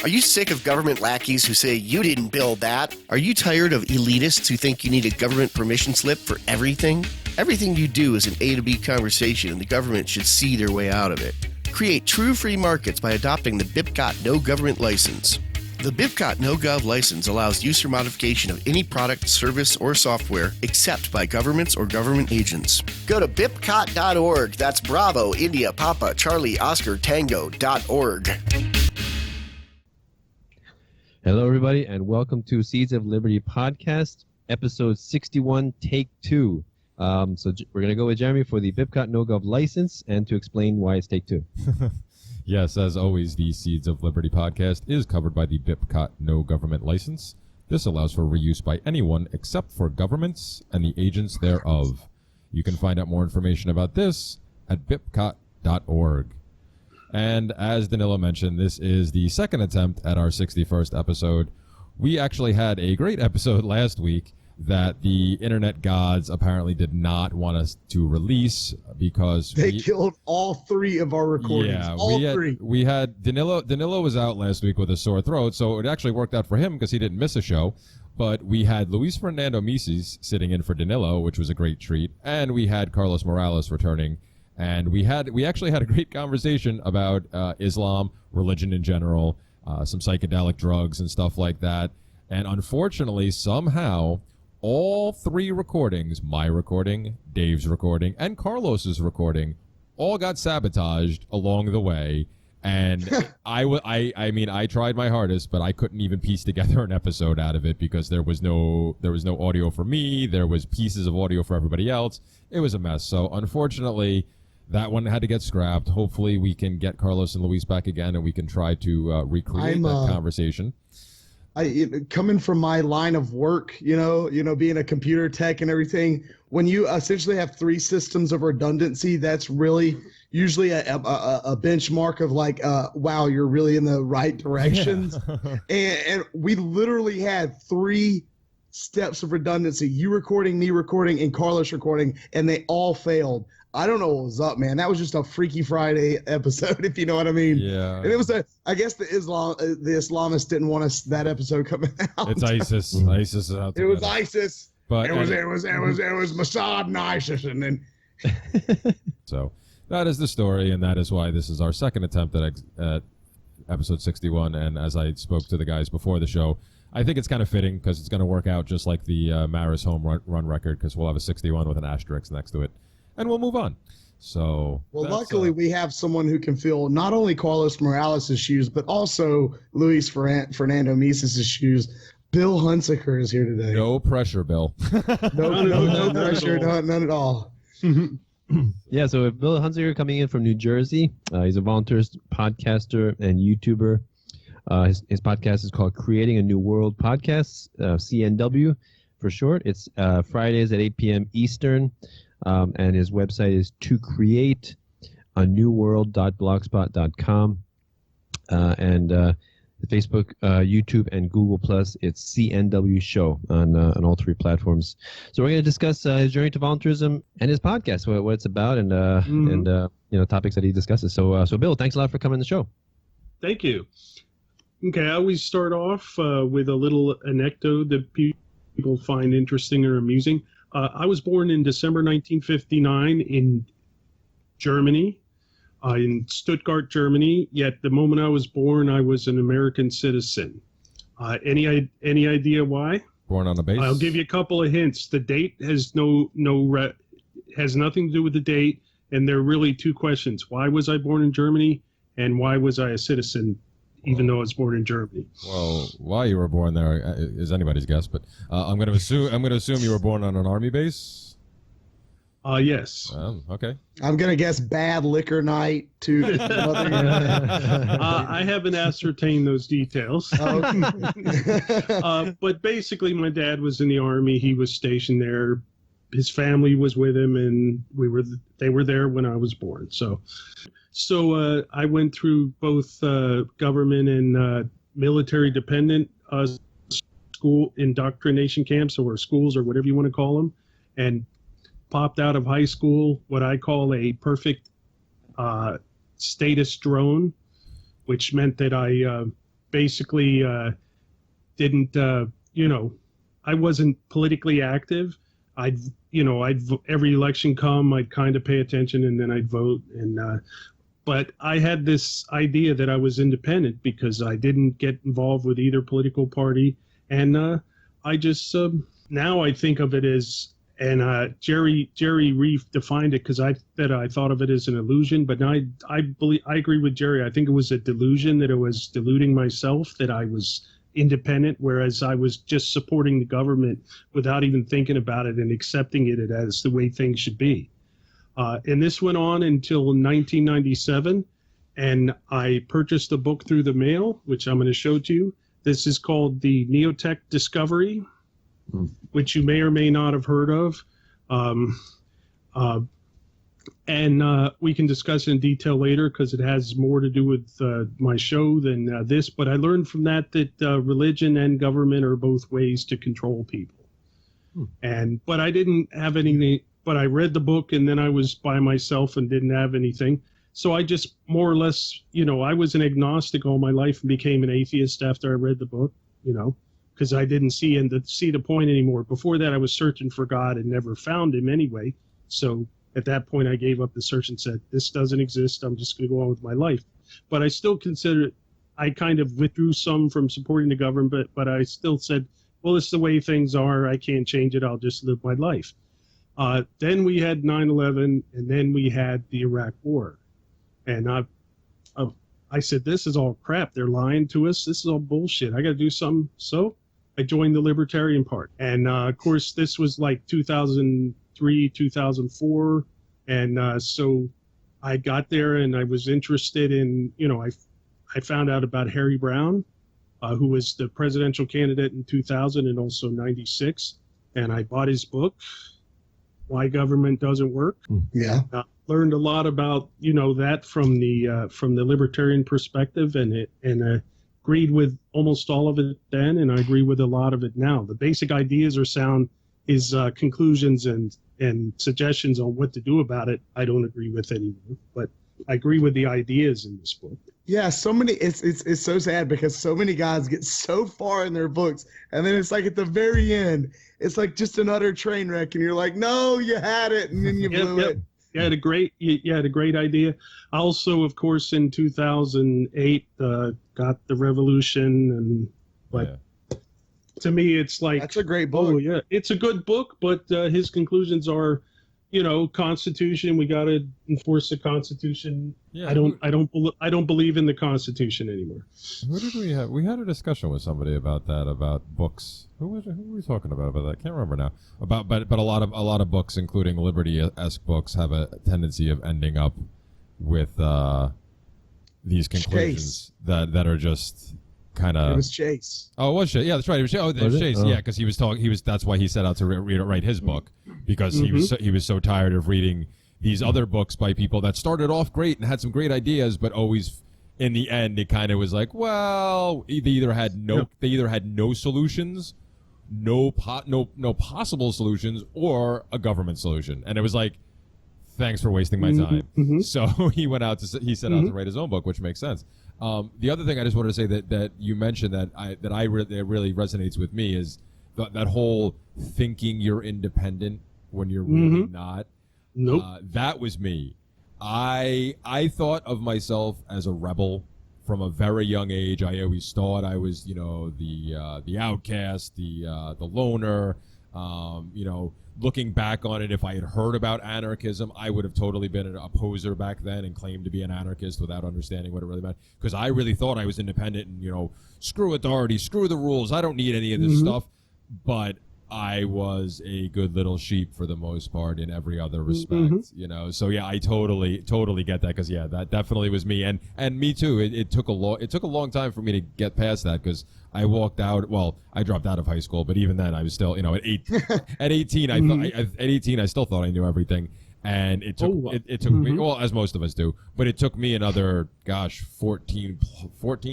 Are you sick of government lackeys who say you didn't build that? Are you tired of elitists who think you need a government permission slip for everything? Everything you do is an A to B conversation, and the government should see their way out of it. Create true free markets by adopting the BIPCOT No Government License. The BIPCOT No Gov license allows use or modification of any product, service, or software except by governments or government agents. Go to bipcot.org. That's Bravo, India, Papa, Charlie, Oscar, Tango.org. Hello, everybody, and welcome to Seeds of Liberty podcast, episode 61, take 2. So we're going to go with Jeremy for the BIPCOT No Gov license and to explain why it's take 2. Yes, as always, the Seeds of Liberty podcast is covered by the BIPCOT No Government License. This allows for reuse by anyone except for governments and the agents thereof. You can find out more information about this at bipcot.org. And as Danilo mentioned, this is the second attempt at our 61st episode. We actually had a great episode last week that the internet gods apparently did not want us to release because they killed all three of our recordings. Yeah, all three. We had Danilo was out last week with a sore throat, so it actually worked out for him because he didn't miss a show. But we had Luis Fernando Mises sitting in for Danilo, which was a great treat, and we had Carlos Morales returning, and we actually had a great conversation about Islam, religion in general, some psychedelic drugs and stuff like that. And unfortunately, somehow, all three recordings, my recording, Dave's recording, and Carlos's recording, all got sabotaged along the way. And I tried my hardest, but I couldn't even piece together an episode out of it because there was no audio for me. There was pieces of audio for everybody else. It was a mess. So unfortunately, that one had to get scrapped. Hopefully, we can get Carlos and Luis back again, and we can try to recreate that conversation. Coming from my line of work, you know, being a computer tech and everything, when you essentially have three systems of redundancy, that's really usually a benchmark of like, wow, you're really in the right directions. Yeah. and we literally had three steps of redundancy: you recording, me recording, and Carlos recording, and they all failed. I don't know what was up, man. That was just a Freaky Friday episode, if you know what I mean. Yeah. And it was I guess the Islamists didn't want us that episode coming out. It's ISIS. ISIS is out there. It was ISIS. But it was Mossad and ISIS, and then. So that is the story, and that is why this is our second attempt at episode 61. And as I spoke to the guys before the show, I think it's kind of fitting because it's going to work out just like the Maris home run record, because we'll have a 61 with an asterisk next to it. And we'll move on. So, well, luckily we have someone who can fill not only Carlos Morales' shoes, but also Luis Fernando Mises' shoes. Bill Hunsicker is here today. No pressure, Bill. No pressure, none at all. Yeah, so Bill Hunsicker coming in from New Jersey. He's a voluntarist podcaster and YouTuber. His podcast is called Creating a New World Podcasts, CNW for short. It's Fridays at 8 p.m. Eastern. And his website is tocreateanewworld.blogspot.com. And the Facebook, YouTube, and Google Plus, it's CNW Show on all three platforms. So we're going to discuss his journey to voluntarism and his podcast, what it's about, and topics that he discusses. So Bill, thanks a lot for coming on the show. Thank you. Okay, I always start off with a little anecdote that people find interesting or amusing. I was born in December 1959 in Germany, in Stuttgart, Germany. Yet the moment I was born, I was an American citizen. Any idea why? Born on a base? I'll give you a couple of hints. The date has has nothing to do with the date, and there are really two questions: why was I born in Germany, and why was I a citizen? Even though I was born in Germany. Well, why you were born there is anybody's guess, but I'm going to assume you were born on an army base. Yes. Okay. I'm going to guess bad liquor night too. I haven't ascertained those details. But basically, my dad was in the army. He was stationed there. His family was with him, and they were there when I was born. So I went through both government and military dependent school indoctrination camps, or schools, or whatever you want to call them, and popped out of high school what I call a perfect status drone, which meant that I basically didn't, I wasn't politically active. Every election come, I'd kind of pay attention and then I'd vote. But I had this idea that I was independent because I didn't get involved with either political party. And I just, now I think of it as, and Jerry Reef defined it because I thought of it as an illusion, but now I agree with Jerry. I think it was a delusion, that it was deluding myself, that I was independent, whereas I was just supporting the government without even thinking about it and accepting it as the way things should be. And this went on until 1997, and I purchased a book through the mail, which I'm going to show to you. This is called the NeoThink Discovery, which you may or may not have heard of. And we can discuss it in detail later because it has more to do with my show than this. But I learned from that religion and government are both ways to control people. But I didn't have anything. But I read the book, and then I was by myself and didn't have anything. So I just more or less, I was an agnostic all my life and became an atheist after I read the book, because I didn't see the point anymore. Before that, I was searching for God and never found him anyway. So at that point, I gave up the search and said, this doesn't exist. I'm just going to go on with my life. But I still consider it, I kind of withdrew some from supporting the government, but I still said, well, it's the way things are. I can't change it. I'll just live my life. Then we had 9/11, and then we had the Iraq War. And I said, this is all crap. They're lying to us. This is all bullshit. I got to do something. So I joined the Libertarian Party. And, of course, this was like 2003, 2004. And so I got there, and I was interested in, I found out about Harry Brown, who was the presidential candidate in 2000 and also 96. And I bought his book, Why Government Doesn't Work. Yeah. Learned a lot about, that from the libertarian perspective, and agreed with almost all of it then, and I agree with a lot of it now. The basic ideas are sound. His conclusions and suggestions on what to do about it, I don't agree with anymore. But I agree with the ideas in this book. Yeah, so many. It's so sad because so many guys get so far in their books, and then it's like at the very end, it's like just an utter train wreck, and you're like, no, you had it, and then you blew it. You had a great idea. I also, of course, in 2008, got the revolution, to me, it's like, that's a great book. Oh yeah, it's a good book, but his conclusions are, Constitution. We got to enforce the Constitution. Yeah, I don't believe in the Constitution anymore. Who did we have? We had a discussion with somebody about that, about books. Who were we talking about that? I can't remember now. But a lot of books, including liberty-esque books, have a tendency of ending up with these conclusions that are just kind of. It was Chase. Oh, it was Chase. Yeah, that's right. It was Chase. Oh, it was Chase. Yeah, because he was talking. That's why he set out to write his book, because he was so tired of reading these other books by people that started off great and had some great ideas, but always in the end it kind of was like, well, they either had no solutions, no possible solutions, or a government solution, and it was like, thanks for wasting my time. So he set out to write his own book, which makes sense. The other thing I just wanted to say that you mentioned that really resonates with me is that whole thinking you're independent when you're really not. Nope. That was me. I thought of myself as a rebel from a very young age. I always thought I was, the outcast, the loner. Looking back on it, if I had heard about anarchism, I would have totally been an opposer back then and claimed to be an anarchist without understanding what it really meant. Because I really thought I was independent and, screw authority, screw the rules. I don't need any of this stuff. But I was a good little sheep for the most part in every other respect, So yeah, I totally get that, because that definitely was me, and me too. It took a long time for me to get past that, because I walked out. Well, I dropped out of high school, but even then, I was still, at 18, at 18, I still thought I knew everything. And it took it took me, well, as most of us do, but it took me another 14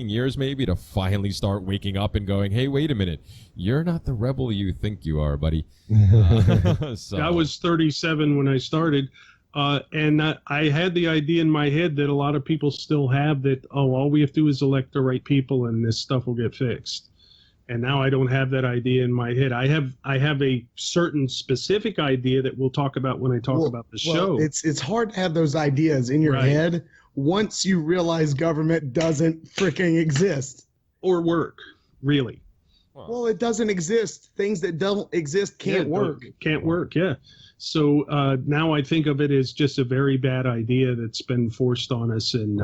years maybe to finally start waking up and going, hey, wait a minute, you're not the rebel you think you are, buddy. I was 37 when I started. And I had the idea in my head that a lot of people still have that, all we have to do is elect the right people and this stuff will get fixed. And now I don't have that idea in my head. I have a certain specific idea that we'll talk about when I talk about the show. It's hard to have those ideas in your head once you realize government doesn't freaking exist. Or work, really. Well, it doesn't exist. Things that don't exist can't work. Can't work, yeah. So now I think of it as just a very bad idea that's been forced on us, and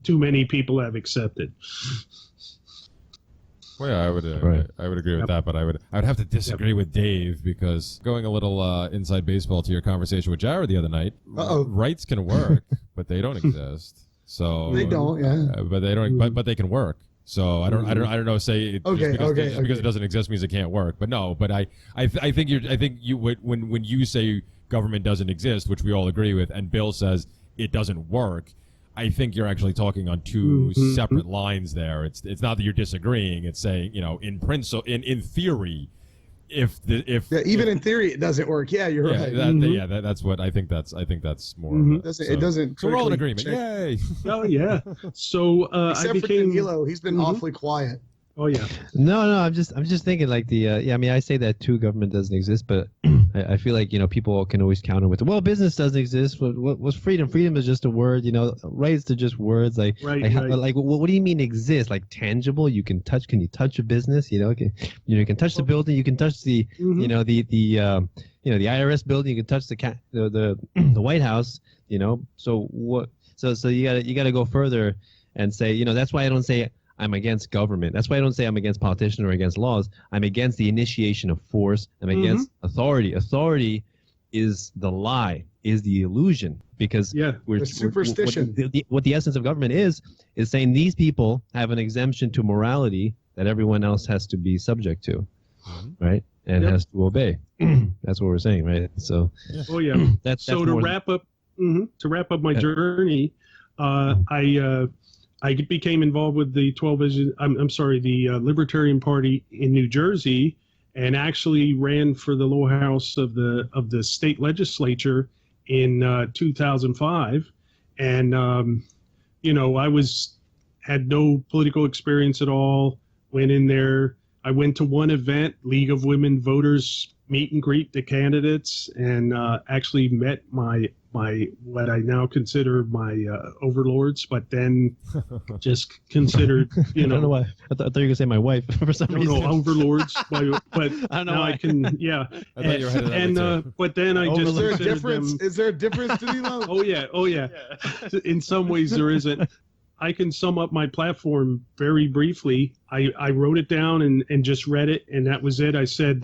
too many people have accepted. Well, yeah, I would agree with that, but I would have to disagree with Dave, because going a little inside baseball to your conversation with Jared the other night, rights can work, but they don't exist. So they don't, but they don't, but they can work. So I don't know. Say because it doesn't exist means it can't work. But no. But I think you when you say government doesn't exist, which we all agree with, and Bill says it doesn't work, I think you're actually talking on two separate lines there. It's not that you're disagreeing. It's saying, in principle, in theory, even in theory it doesn't work. Yeah, you're right. That's what I think. That's more. It doesn't. So we're all in agreement. Yay! Oh yeah. So except I became. For Danilo, he's been awfully quiet. Oh yeah. No, I'm just thinking like I mean, I say that too. Government doesn't exist, but I feel like people can always counter with, well, business doesn't exist. What's freedom? Freedom is just a word. Rights are just words. Like what do you mean exist? Like tangible? You can touch? Can you touch a business? You can touch the building. You can touch the the IRS building. You can touch the White House. So what? So you gotta go further and say that's why I don't say I'm against government. That's why I don't say I'm against politicians or against laws. I'm against the initiation of force. I'm against authority. Authority is the lie, is the illusion, because we're superstition. What the essence of government is saying these people have an exemption to morality that everyone else has to be subject to, right? And has to obey. That's what we're saying, right? So. Oh yeah. That's to wrap up my journey, I became involved with the the Libertarian Party in New Jersey, and actually ran for the lower house of the state legislature in 2005. And I had no political experience at all. Went in there. I went to one event, League of Women Voters meet and greet the candidates, and actually met my what I now consider my overlords, but then just considered, I don't know why. I thought you were going to say my wife for some reason. No, overlords, but I don't know now why. I can, I thought you were headed that but then I just Is there a difference, Danilo? Oh yeah. In some ways there isn't. I can sum up my platform very briefly. I wrote it down and just read it, and that was it. I said,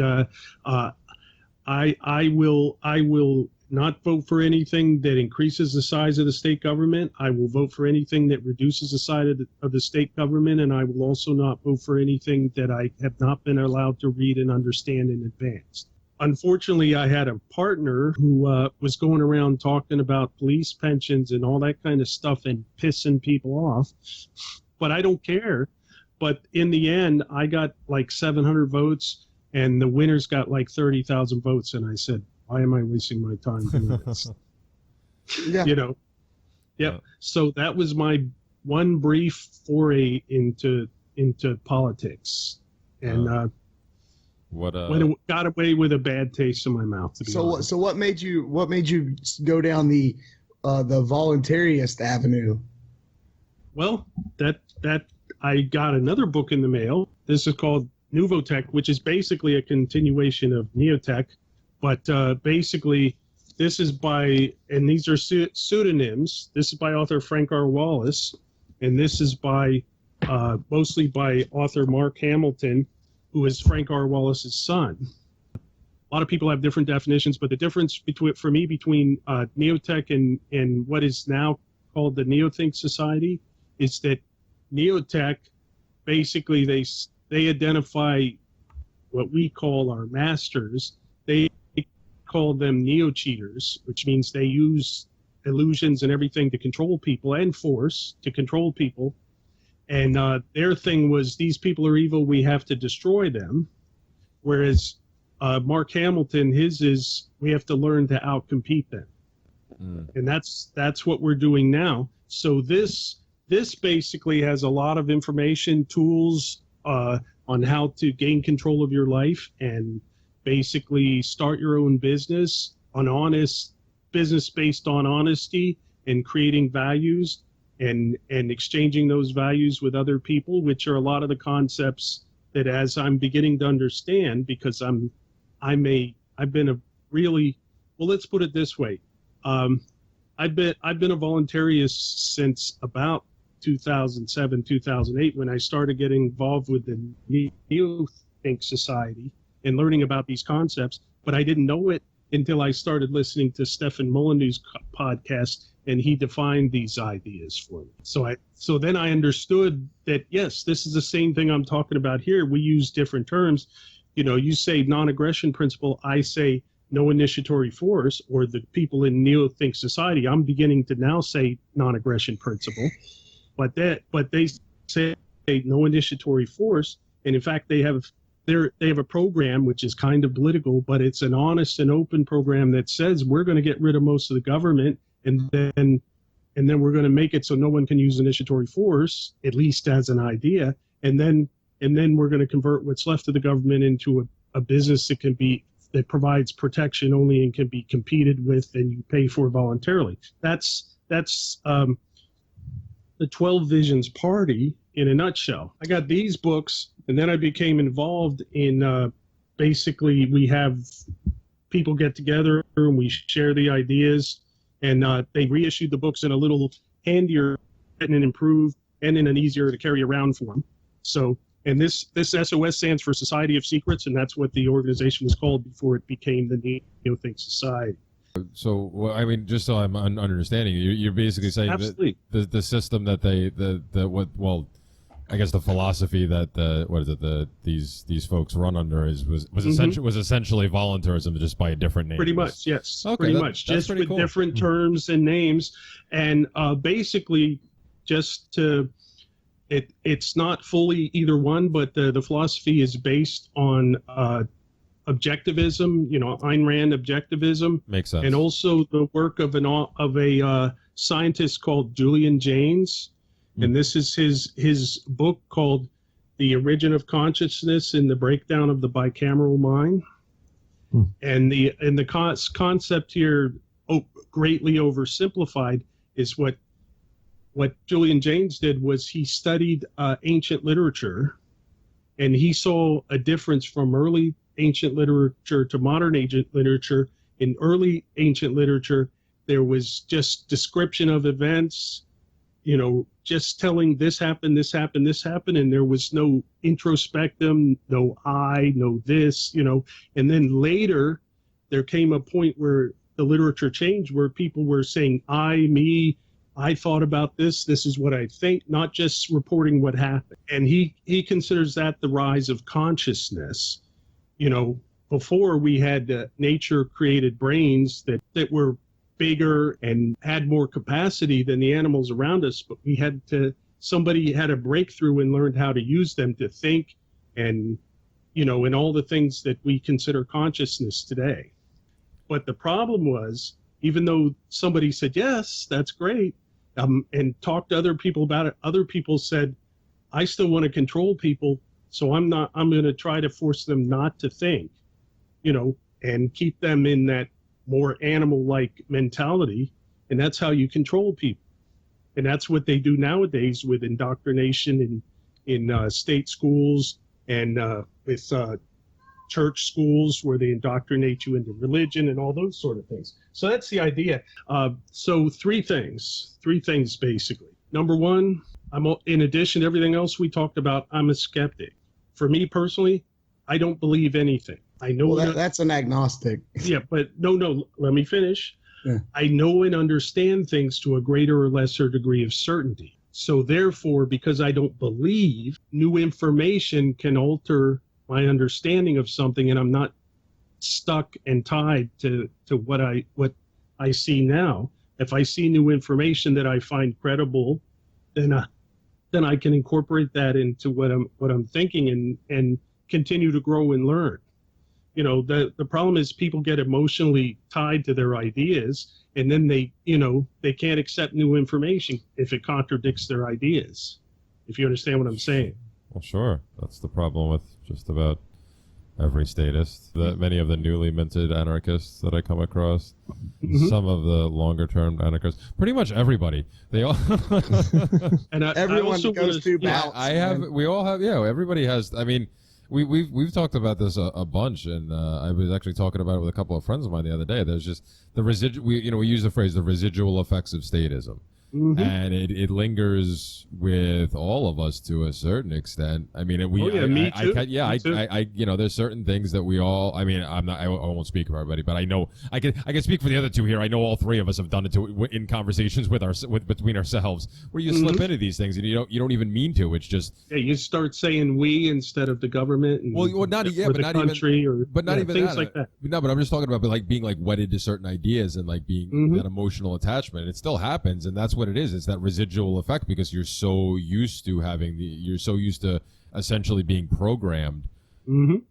I will not vote for anything that increases the size of the state government. I will vote for anything that reduces the size of the state government, and I will also not vote for anything that I have not been allowed to read and understand in advance. Unfortunately, I had a partner who was going around talking about police pensions and all that kind of stuff and pissing people off, but I don't care. But in the end, I got like 700 votes, and the winners got like 30,000 votes, and I said, why am I wasting my time doing this? So that was my one brief foray into politics, and got away with a bad taste in my mouth. To be honest. So what made you go down the voluntarist avenue? Well, that I got another book in the mail. This is called NeoThink, which is basically a continuation of NeoThink. But basically, this is and these are pseudonyms. This is by author Frank R. Wallace, and this is mostly by author Mark Hamilton, who is Frank R. Wallace's son. A lot of people have different definitions, but the difference between NeoThink and what is now called the NeoThink Society is that NeoThink, basically, they identify what we call our masters. They call them neo-cheaters, which means they use illusions and everything to control people and force to control people. And their thing was, these people are evil, we have to destroy them. Whereas Mark Hamilton, his is, we have to learn to outcompete them. And that's what we're doing now. So this basically has a lot of information, tools on how to gain control of your life and basically start your own business, an honest business based on honesty and creating values and exchanging those values with other people, which are a lot of the concepts that as I'm beginning to understand, because I've been a really, well, let's put it this way. I've been a voluntarist since about 2007, 2008, when I started getting involved with the NeoThink Society and learning about these concepts, but I didn't know it until I started listening to Stefan Molyneux's podcast, and he defined these ideas for me. So then I understood that, yes, this is the same thing I'm talking about here. We use different terms. You know, you say non-aggression principle, I say no initiatory force, or the people in NeoThink Society, I'm beginning to now say non-aggression principle, but they say no initiatory force, and in fact they have a program which is kind of political, but it's an honest and open program that says we're going to get rid of most of the government, and then we're going to make it so no one can use initiatory force, at least as an idea, and then we're going to convert what's left of the government into a business that provides protection only and can be competed with and you pay for voluntarily. That's the 12 Visions Party in a nutshell. I got these books, and then I became involved in basically we have people get together and we share the ideas, and they reissued the books in a little handier and improved and in an easier to carry around form. So, and this SOS stands for Society of Secrets, and that's what the organization was called before it became the NeoThink Society. So, well, I mean, just so I'm understanding, you're basically saying Absolutely. that the system that I guess the philosophy that these folks run under was essentially voluntarism, just by a different name. Pretty much, yes. Okay, pretty much, just with cool. different terms and names, and basically, just to it's not fully either one, but the philosophy is based on objectivism. You know, Ayn Rand objectivism. Makes sense. And also the work of a scientist called Julian Jaynes. And this is his book called The Origin of Consciousness and the Breakdown of the Bicameral Mind. And the concept here, greatly oversimplified, is what Julian Jaynes did was he studied ancient literature, and he saw a difference from early ancient literature to modern ancient literature. In early ancient literature, there was just description of events, you know, just telling this happened, this happened, this happened, and there was no introspectum, no I, no this, you know. And then later, there came a point where the literature changed, where people were saying I, me, I thought about this is what I think, not just reporting what happened. And he considers that the rise of consciousness. You know, before we had nature-created brains that were bigger and had more capacity than the animals around us, but somebody had a breakthrough and learned how to use them to think, and, you know, and all the things that we consider consciousness today. But the problem was, even though somebody said, yes, that's great, and talked to other people about it, other people said, I still want to control people, so I'm going to try to force them not to think, you know, and keep them in that more animal-like mentality, and that's how you control people. And that's what they do nowadays with indoctrination in state schools and with church schools, where they indoctrinate you into religion and all those sort of things. So that's the idea. So three things basically. Number one, in addition to everything else we talked about, I'm a skeptic. For me personally, I don't believe anything. I know that's an agnostic. Yeah, but no, let me finish. Yeah. I know and understand things to a greater or lesser degree of certainty. So therefore, because I don't believe, new information can alter my understanding of something, and I'm not stuck and tied to what I see now. If I see new information that I find credible, then I can incorporate that into what I'm thinking and continue to grow and learn. You know, the problem is people get emotionally tied to their ideas, and then they can't accept new information if it contradicts their ideas. If you understand what I'm saying. Well, sure. That's the problem with just about every statist. Many of the newly minted anarchists that I come across, some of the longer-term anarchists, pretty much everybody. They all. And Everyone goes through bouts. We all have. Yeah, everybody has. I mean, we've talked about this a bunch, and I was actually talking about it with a couple of friends of mine the other day. There's just the residual. We use the phrase the residual effects of statism. And it lingers with all of us to a certain extent. I mean, me too. There's certain things that we all. I mean, I won't speak for everybody, but I know I can speak for the other two here. I know all three of us have done it in conversations between ourselves, where you slip into these things and you don't even mean to. It's just you start saying we instead of the government. And, not even things like that. No, but I'm just talking about being like wedded to certain ideas and like being that emotional attachment. It still happens, and that's what it is. It's that residual effect because you're so used to essentially being programmed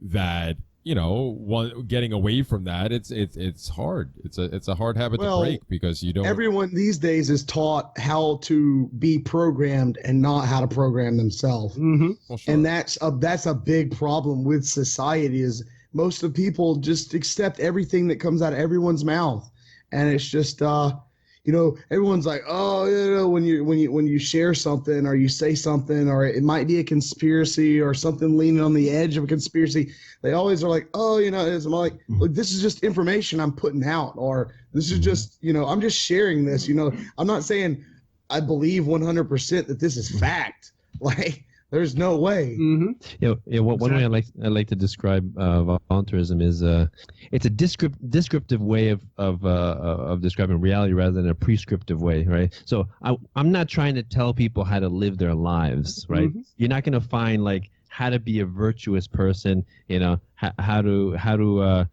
that getting away from that it's hard. It's a hard habit to break because you don't. Everyone these days is taught how to be programmed and not how to program themselves. Well, sure. And that's a big problem with society. Is most of the people just accept everything that comes out of everyone's mouth, and it's just everyone's like, oh, when you share something or you say something or it might be a conspiracy or something leaning on the edge of a conspiracy, they always are like, it's like, look, this is just information I'm putting out, or this is just, I'm just sharing this. I'm not saying I believe 100% that this is fact. Like, there's no way. One way I like to describe voluntarism is it's a descriptive way of describing reality rather than a prescriptive way, right? So I'm not trying to tell people how to live their lives, right? You're not going to find like how to be a virtuous person, how to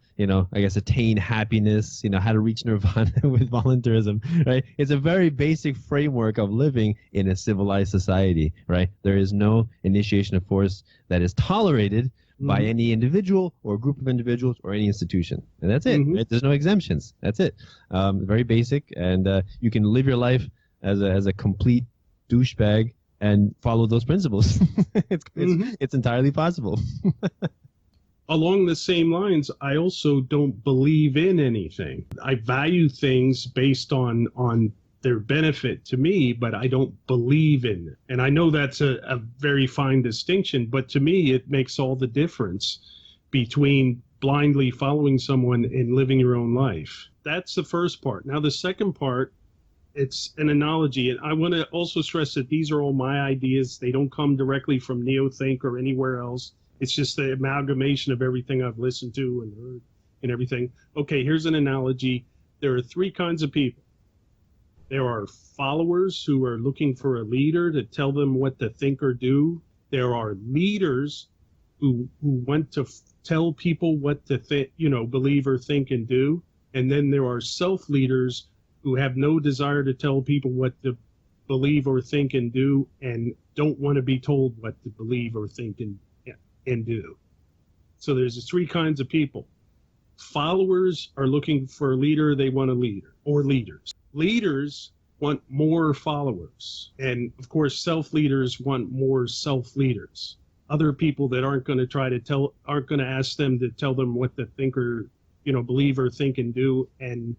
I guess attain happiness, how to reach nirvana with voluntarism, right? It's a very basic framework of living in a civilized society, right? There is no initiation of force that is tolerated by any individual or group of individuals or any institution. And that's it. Right? There's no exemptions. That's it. Very basic. And you can live your life as a complete douchebag and follow those principles. It's entirely possible. Along the same lines, I also don't believe in anything. I value things based on their benefit to me, but I don't believe in it. And I know that's a very fine distinction, but to me, it makes all the difference between blindly following someone and living your own life. That's the first part. Now, the second part, it's an analogy. And I want to also stress that these are all my ideas. They don't come directly from NeoThink or anywhere else. It's just the amalgamation of everything I've listened to and heard and everything. Okay, here's an analogy. There are three kinds of people. There are followers who are looking for a leader to tell them what to think or do. There are leaders who want to tell people what to believe or think and do. And then there are self-leaders who have no desire to tell people what to believe or think and do, and don't want to be told what to believe or think and do. So there's three kinds of people. Followers are looking for a leader, they want a leader, or leaders. Leaders want more followers. And of course, self-leaders want more self-leaders. Other people that aren't going to ask them to tell them what to think or, believe or think and do, and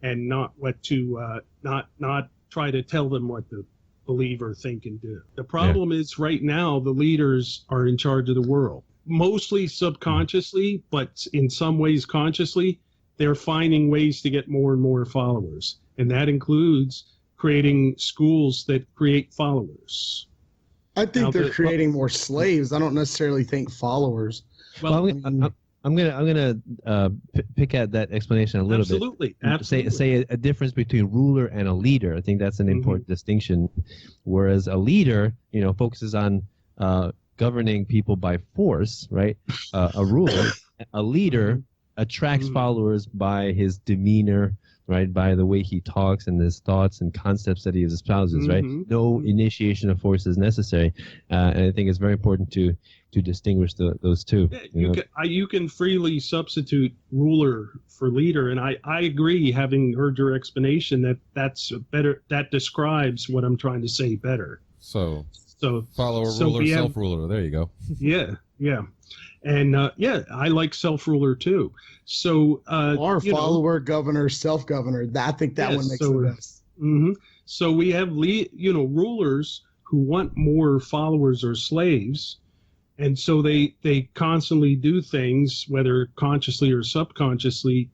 not what to not try to tell them what to believe or think and do. The problem is right now the leaders are in charge of the world, mostly subconsciously, but in some ways consciously. They're finding ways to get more and more followers, and that includes creating schools that create followers. I think they're creating more slaves. I don't necessarily think followers. Well, I'm gonna pick at that explanation a little bit. Absolutely. Say a difference between ruler and a leader. I think that's an important distinction. Whereas a leader, focuses on governing people by force, right? A ruler, a leader attracts followers by his demeanor, right? By the way he talks and his thoughts and concepts that he espouses, right? No initiation of force is necessary. And I think it's very important to to distinguish those two. Yeah, you can freely substitute ruler for leader, and I agree. Having heard your explanation, that's better. That describes what I'm trying to say better. So So follower, so ruler, we have- self-ruler. There you go. yeah, and I like self-ruler too. So Or follower, governor, self-governor. I think that Yes, one makes so- the best. hmm So we have rulers who want more followers or slaves, and so they constantly do things, whether consciously or subconsciously,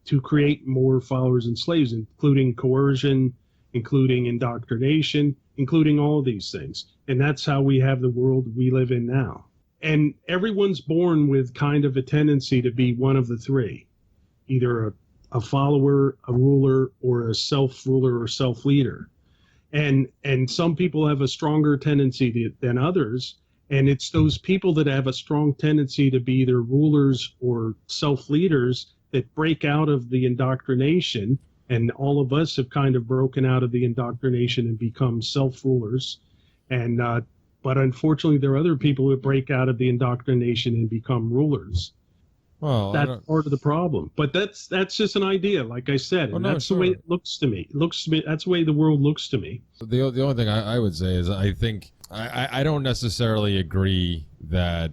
to create more followers and slaves, including coercion, including indoctrination, including all of these things. And that's how we have the world we live in now. And everyone's born with kind of a tendency to be one of the three, either a follower, a ruler, or a self-ruler or self-leader. And some people have a stronger tendency than others, and it's those people that have a strong tendency to be either rulers or self-leaders that break out of the indoctrination, and all of us have kind of broken out of the indoctrination and become self-rulers. And but unfortunately, there are other people who break out of the indoctrination and become rulers. Well, That's part of the problem. But that's just an idea, like I said, and that's the way it looks to me. It looks to me, that's the way the world looks to me. the only thing I would say is I think I don't necessarily agree that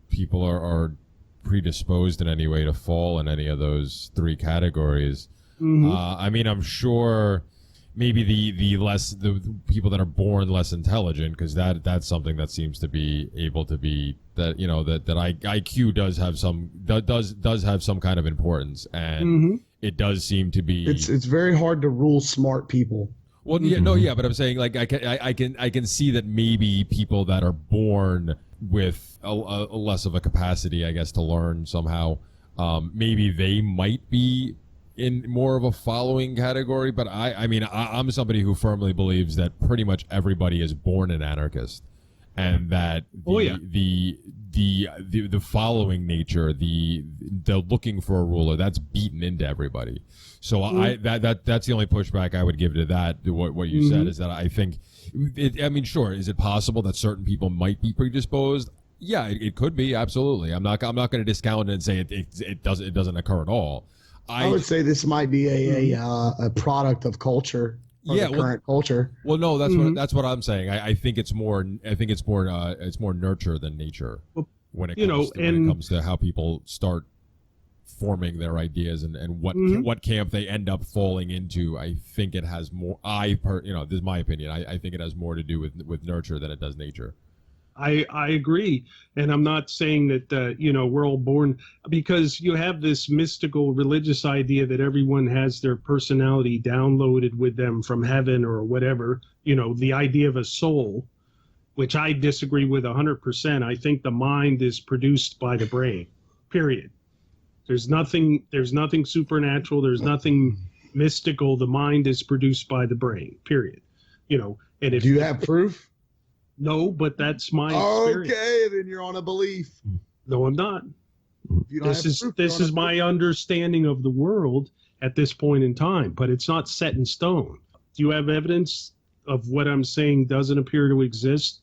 people are predisposed in any way to fall in any of those three categories. I mean, I'm sure maybe the people that are born less intelligent, because that's something that seems to be able to be that IQ does have some kind of importance, and it does seem to be. It's very hard to rule smart people. Well, yeah, no, yeah, but I'm saying like I can see that maybe people that are born with a less of a capacity, I guess, to learn somehow, maybe they might be in more of a following category. But I mean, I'm somebody who firmly believes that pretty much everybody is born an anarchist, and that the following nature, the looking for a ruler, that's beaten into everybody. So that's the only pushback I would give to that. To what you said is that I think, I mean, sure, is it possible that certain people might be predisposed? Yeah, it could be, absolutely. I'm not going to discount it and say it doesn't occur at all. I would say this might be a product of culture. Current culture. Well, no, that's what I'm saying. I think it's more nurture than nature when it comes to how people start forming their ideas and what camp they end up falling into. I think it has more. This is my opinion. I think it has more to do with nurture than it does nature. I agree, and I'm not saying that we're all born, because you have this mystical religious idea that everyone has their personality downloaded with them from heaven or whatever. The idea of a soul, which I disagree with 100%. I think the mind is produced by the brain. Period. There's nothing supernatural. There's nothing mystical. The mind is produced by the brain. Period. And if do you have proof? No, but that's my experience. Okay, then you're on a belief. No, I'm not. This is my proof. understanding of the world at this point in time, but it's not set in stone. Do you have evidence of what I'm saying doesn't appear to exists?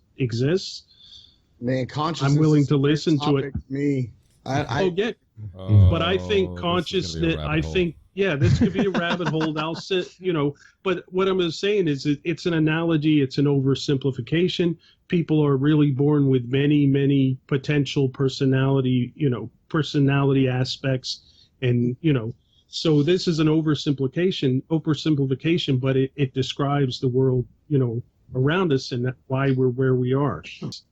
Man, consciousness. I'm willing to listen to it. Me. But I think consciousness. This could be a rabbit hole. I'll sit. But what I'm saying is, it's an analogy. It's an oversimplification. People are really born with many, many potential personality aspects, and so this is an oversimplification, but it describes the world, around us, and why we're where we are.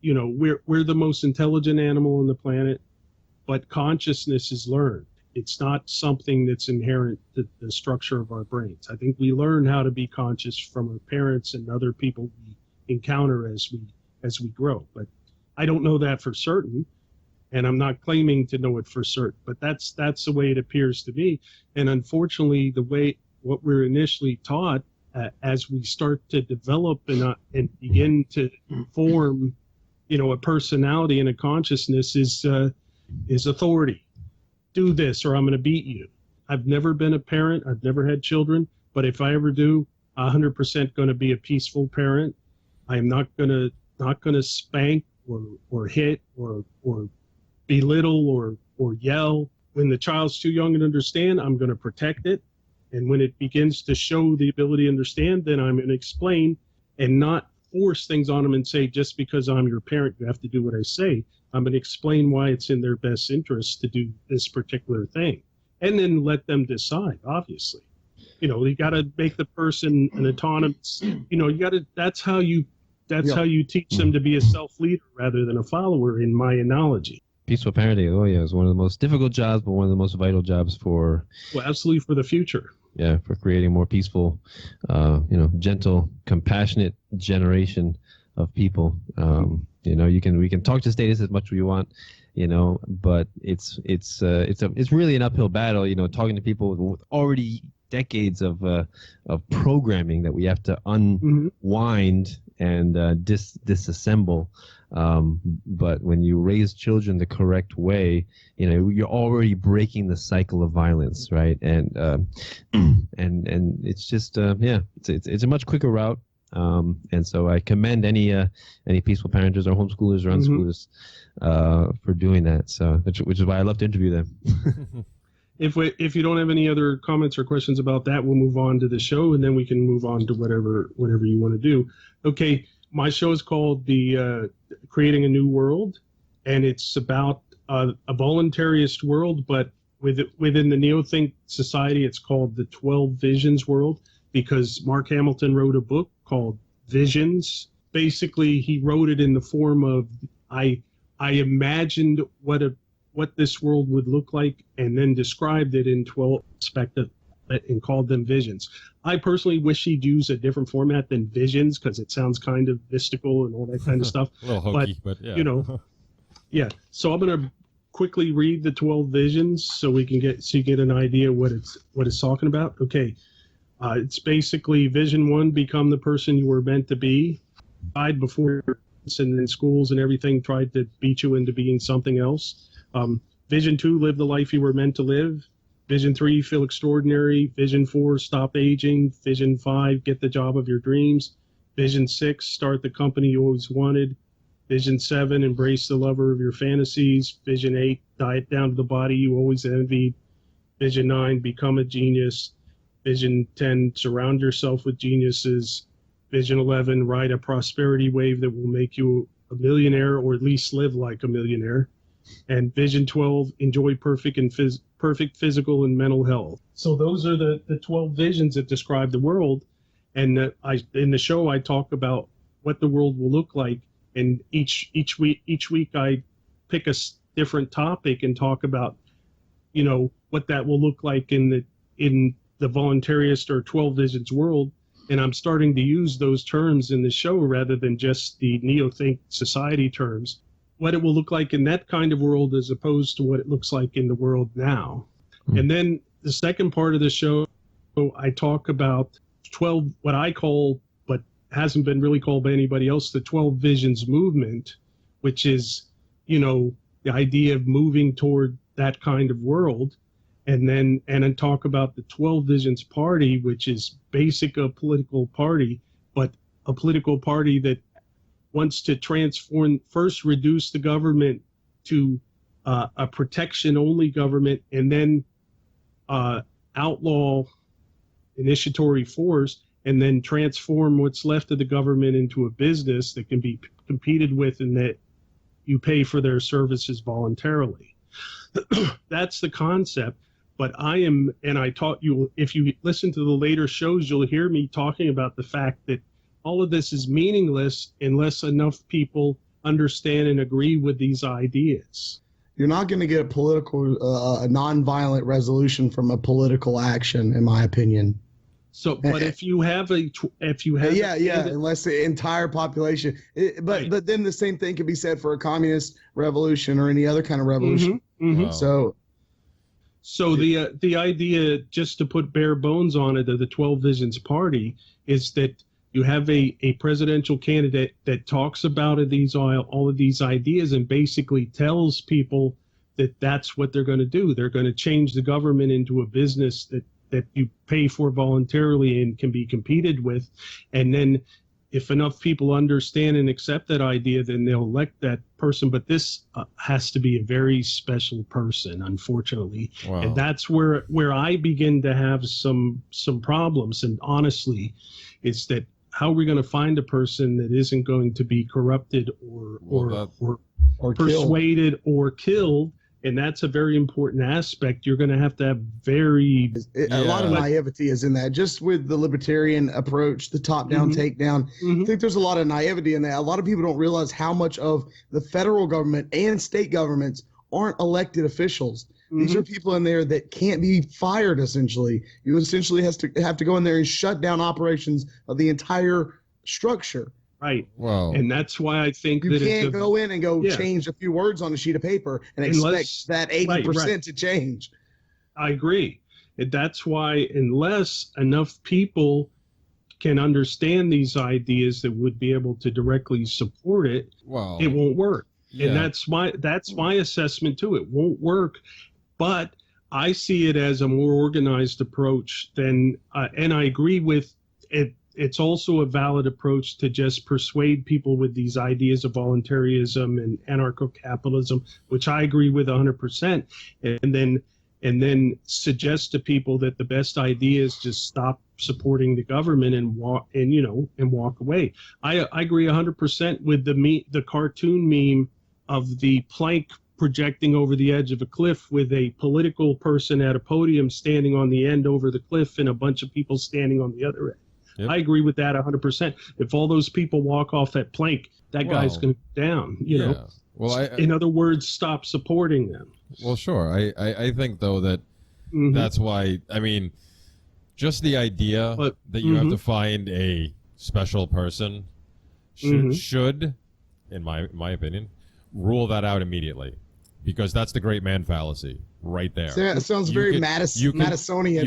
We're the most intelligent animal on the planet, but consciousness is learned. It's not something that's inherent to the structure of our brains. I think we learn how to be conscious from our parents and other people we encounter as we grow. But I don't know that for certain, and I'm not claiming to know it for certain. But that's the way it appears to me. And unfortunately, what we're initially taught as we start to develop and begin to form, a personality and a consciousness is authority. Do this or I'm going to beat you. I've never been a parent. I've never had children. But if I ever do, 100% going to be a peaceful parent. I am not going to spank or hit or belittle or yell. When the child's too young to understand, I'm going to protect it. And when it begins to show the ability to understand, then I'm going to explain and not force things on them and say, just because I'm your parent, you have to do what I say. I'm going to explain why it's in their best interest to do this particular thing. And then let them decide, obviously. You got to make the person an autonomous, that's how you teach them to be a self-leader rather than a follower, in my analogy. Peaceful parenting, oh yeah, is one of the most difficult jobs, but one of the most vital jobs for... Well, absolutely, for the future. Yeah, for creating more peaceful, gentle, compassionate generation of people. We can talk to status as much as we want, but it's really an uphill battle. Talking to people with already decades of programming that we have to unwind and disassemble. But when you raise children the correct way, you're already breaking the cycle of violence, right? And it's just it's a much quicker route. And so I commend any peaceful parenters or homeschoolers or unschoolers for doing that. So which is why I love to interview them. If you don't have any other comments or questions about that, we'll move on to the show, and then we can move on to whatever you want to do. Okay. My show is called the Creating a New World, and it's about a voluntarist world, but within the NeoThink Society, it's called the 12 Visions World, because Mark Hamilton wrote a book called Visions. Basically, he wrote it in the form of, I imagined what this world would look like, and then described it in 12 perspectives and called them visions. I personally wish he'd use a different format than visions, because it sounds kind of mystical and all that kind of stuff. A little hokey, but yeah. Yeah. So I'm going to quickly read the 12 visions so you get an idea what it's talking about. Okay. It's basically vision 1, become the person you were meant to be. Died before, and then schools and everything tried to beat you into being something else. Vision 2, live the life you were meant to live. Vision 3, feel extraordinary. Vision 4, stop aging. Vision 5, get the job of your dreams. Vision 6, start the company you always wanted. Vision 7, embrace the lover of your fantasies. Vision 8, diet down to the body you always envied. Vision 9, become a genius. Vision 10, surround yourself with geniuses. Vision 11, ride a prosperity wave that will make you a millionaire, or at least live like a millionaire. And Vision 12, enjoy perfect physical and mental health. So those are the 12 visions that describe the world. And in the show, I talk about what the world will look like. And each week I pick a different topic and talk about, what that will look like in the voluntarist or 12 visions world. And I'm starting to use those terms in the show rather than just the NeoThink Society terms. What it will look like in that kind of world as opposed to what it looks like in the world now. And then the second part of the show, I talk about 12, what I call, but hasn't been really called by anybody else, the 12 Visions movement, which is, the idea of moving toward that kind of world. And then talk about the 12 Visions Party, which is basically a political party, but a political party that wants to transform, first reduce the government to a protection-only government, and then outlaw initiatory force, and then transform what's left of the government into a business that can be competed with and that you pay for their services voluntarily. That's the concept. But I taught you, if you listen to the later shows, you'll hear me talking about the fact that all of this is meaningless unless enough people understand and agree with these ideas. You're not going to get a nonviolent resolution from a political action, in my opinion. So, but unless the entire population, but then the same thing can be said for a communist revolution or any other kind of revolution. Wow. So the idea, just to put bare bones on it, of the 12 Visions Party is that you have a presidential candidate that talks about all of these ideas and basically tells people that that's what they're going to do. They're going to change the government into a business that you pay for voluntarily and can be competed with. And then if enough people understand and accept that idea, then they'll elect that person. But this has to be a very special person, unfortunately. Wow. And that's where I begin to have some problems. And honestly, it's that how are we going to find a person that isn't going to be corrupted or persuaded or killed? And that's a very important aspect. You're going to have very... A lot of naivety is in that. Just with the libertarian approach, the top-down, takedown, I think there's a lot of naivety in that. A lot of people don't realize how much of the federal government and state governments aren't elected officials. These are people in there that can't be fired, essentially. You essentially have to go in there and shut down operations of the entire structure. Right. Wow. And that's why I think you can't go in and change a few words on a sheet of paper and expect that 80% to change. I agree. And that's why unless enough people can understand these ideas that would be able to directly support it, it won't work. Yeah. And that's my assessment too. It won't work. But I see it as a more organized approach than, and I agree with it. It's also a valid approach to just persuade people with these ideas of voluntaryism and anarcho-capitalism, which I agree with 100%, and then suggest to people that the best idea is just stop supporting the government and walk away. I agree 100% with the cartoon meme of the plank projecting over the edge of a cliff with a political person at a podium standing on the end over the cliff and a bunch of people standing on the other end. Yep. I agree with that 100%. If all those people walk off that plank, that guy's going to go down, you know. Well, in other words, stop supporting them. Well, sure. I think, though, that that's why, I mean, just the idea that you have to find a special person should, in my opinion, rule that out immediately. Because that's the great man fallacy right there. So it sounds very Madisonian.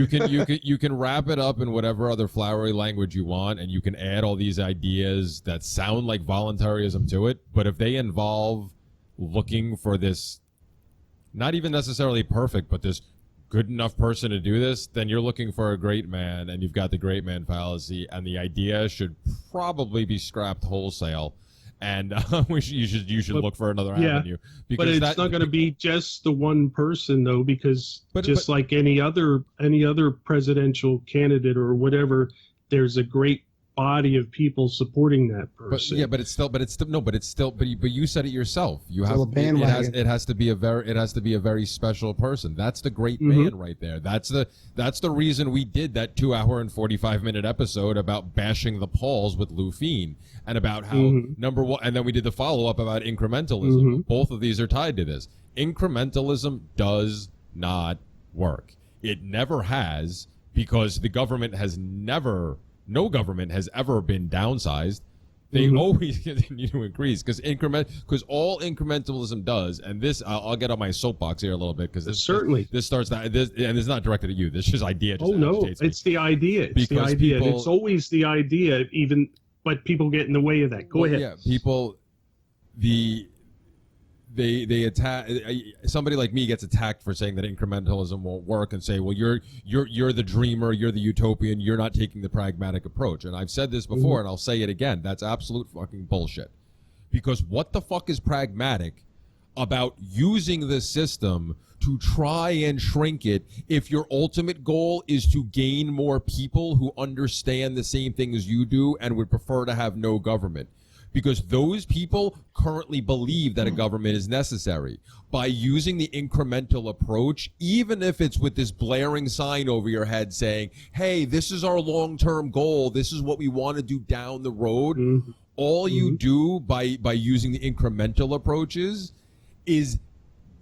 You can wrap it up in whatever other flowery language you want, and you can add all these ideas that sound like voluntarism to it. But if they involve looking for this, not even necessarily perfect, but this good enough person to do this, then you're looking for a great man, and you've got the great man fallacy, and the idea should probably be scrapped wholesale. And you should look for another avenue. But it's not going to be just the one person, though, because like any other presidential candidate or whatever, there's a great body of people supporting that person. But you said it yourself. You have it has to be a very special person. That's the great man right there. That's the reason we did that 2-hour and 45-minute episode about bashing the Pauls with Lou Fien and about how number one, and then we did the follow-up about incrementalism. Both of these are tied to this. Incrementalism does not work. It never has, because the government has never. No government has ever been downsized. They always continue to increase because all incrementalism does, and this I'll get on my soapbox here a little bit because this starts that this, and it's not directed at you. This is idea. It's the idea. It's the idea. It's always the idea, but people get in the way of that. Go ahead. Yeah, people. They attack. Somebody like me gets attacked for saying that incrementalism won't work, and say, "Well, you're the dreamer, you're the utopian, you're not taking the pragmatic approach." And I've said this before, and I'll say it again. That's absolute fucking bullshit. Because what the fuck is pragmatic about using the system to try and shrink it if your ultimate goal is to gain more people who understand the same thing as you do and would prefer to have no government? Because those people currently believe that a government is necessary. By using the incremental approach, even if it's with this blaring sign over your head saying, hey, this is our long-term goal, this is what we want to do down the road, all you do by using the incremental approaches is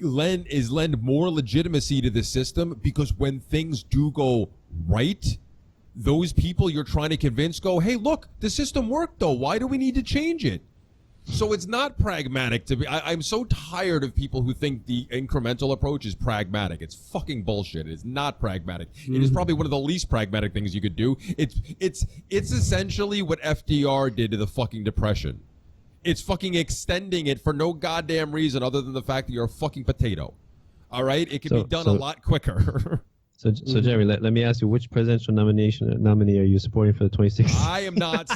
lend more legitimacy to the system, because when things do go right, those people you're trying to convince go, hey, look, the system worked, though. Why do we need to change it? So it's not pragmatic to be. I'm so tired of people who think the incremental approach is pragmatic. It's fucking bullshit. It is not pragmatic. It is probably one of the least pragmatic things you could do. It's essentially what FDR did to the fucking Depression. It's fucking extending it for no goddamn reason other than the fact that you're a fucking potato. All right? It can be done a lot quicker. So Jeremy, let me ask you, which presidential nominee are you supporting for the 2016? I am not.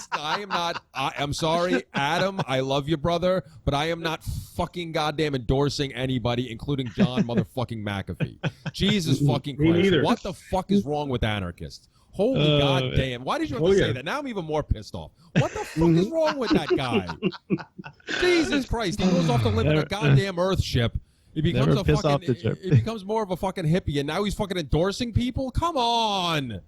I'm sorry, Adam. I love you, brother, but I am not fucking goddamn endorsing anybody, including John motherfucking McAfee. Jesus fucking Me Christ. neither. What the fuck is wrong with anarchists? Holy goddamn. Why did you have to say that? Now I'm even more pissed off. What the fuck is wrong with that guy? Jesus Christ. He goes off to live in a goddamn Earth ship. He becomes Never piss off the chip. He becomes more of a fucking hippie, and now he's fucking endorsing people? Come on.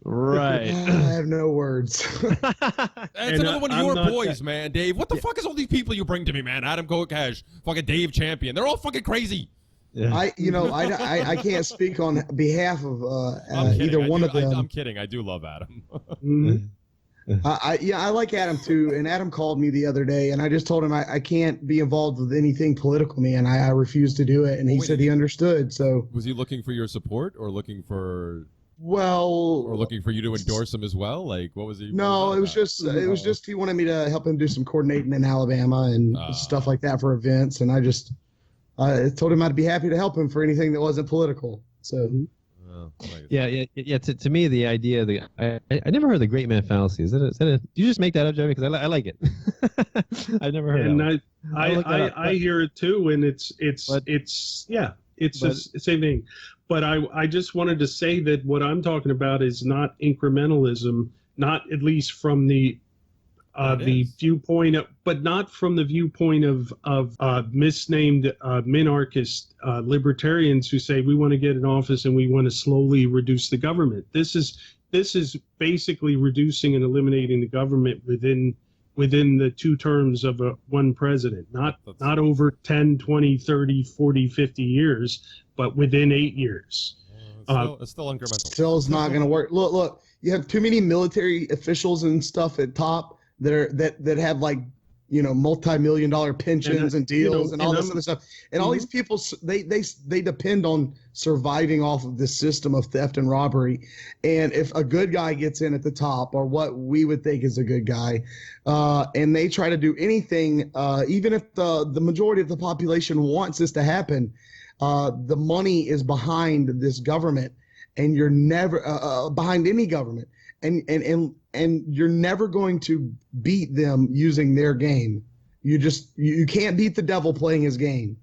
Right. I have no words. It's another one of your boys, man, Dave. What the fuck is all these people you bring to me, man? Adam Kokesh, fucking Dave Champion. They're all fucking crazy. Yeah. I can't speak on behalf of either one of them. I'm kidding. I do love Adam. I like Adam too, and Adam called me the other day, and I just told him I can't be involved with anything political, man. I refused to do it, and he said he understood. So was he looking for your support, or looking for you to endorse him as well? Like, what was he? No, it was just he wanted me to help him do some coordinating in Alabama and stuff like that for events, and I just told him I'd be happy to help him for anything that wasn't political. So. Yeah. To me, the idea, I never heard the great man fallacy. Is that a? Do you just make that up, Jeremy? Because I like it. I've never heard. And it. I hear it too, and it's the same thing. But I just wanted to say that what I'm talking about is not incrementalism, not at least from the viewpoint of, but not from the viewpoint of misnamed minarchist libertarians who say we want to get in office and we want to slowly reduce the government. This is basically reducing and eliminating the government within the two terms of one president, not over 10, 20, 30, 40, 50 years, but within 8 years. It's still incremental. Still is not going to work. Look, you have too many military officials and stuff at top that have like, multi-million-dollar pensions and deals and all this other stuff. And all these people, they depend on surviving off of this system of theft and robbery. And if a good guy gets in at the top, or what we would think is a good guy, and they try to do anything, even if the majority of the population wants this to happen, the money is behind this government, and you're never behind any government. And you're never going to beat them using their game. You can't beat the devil playing his game.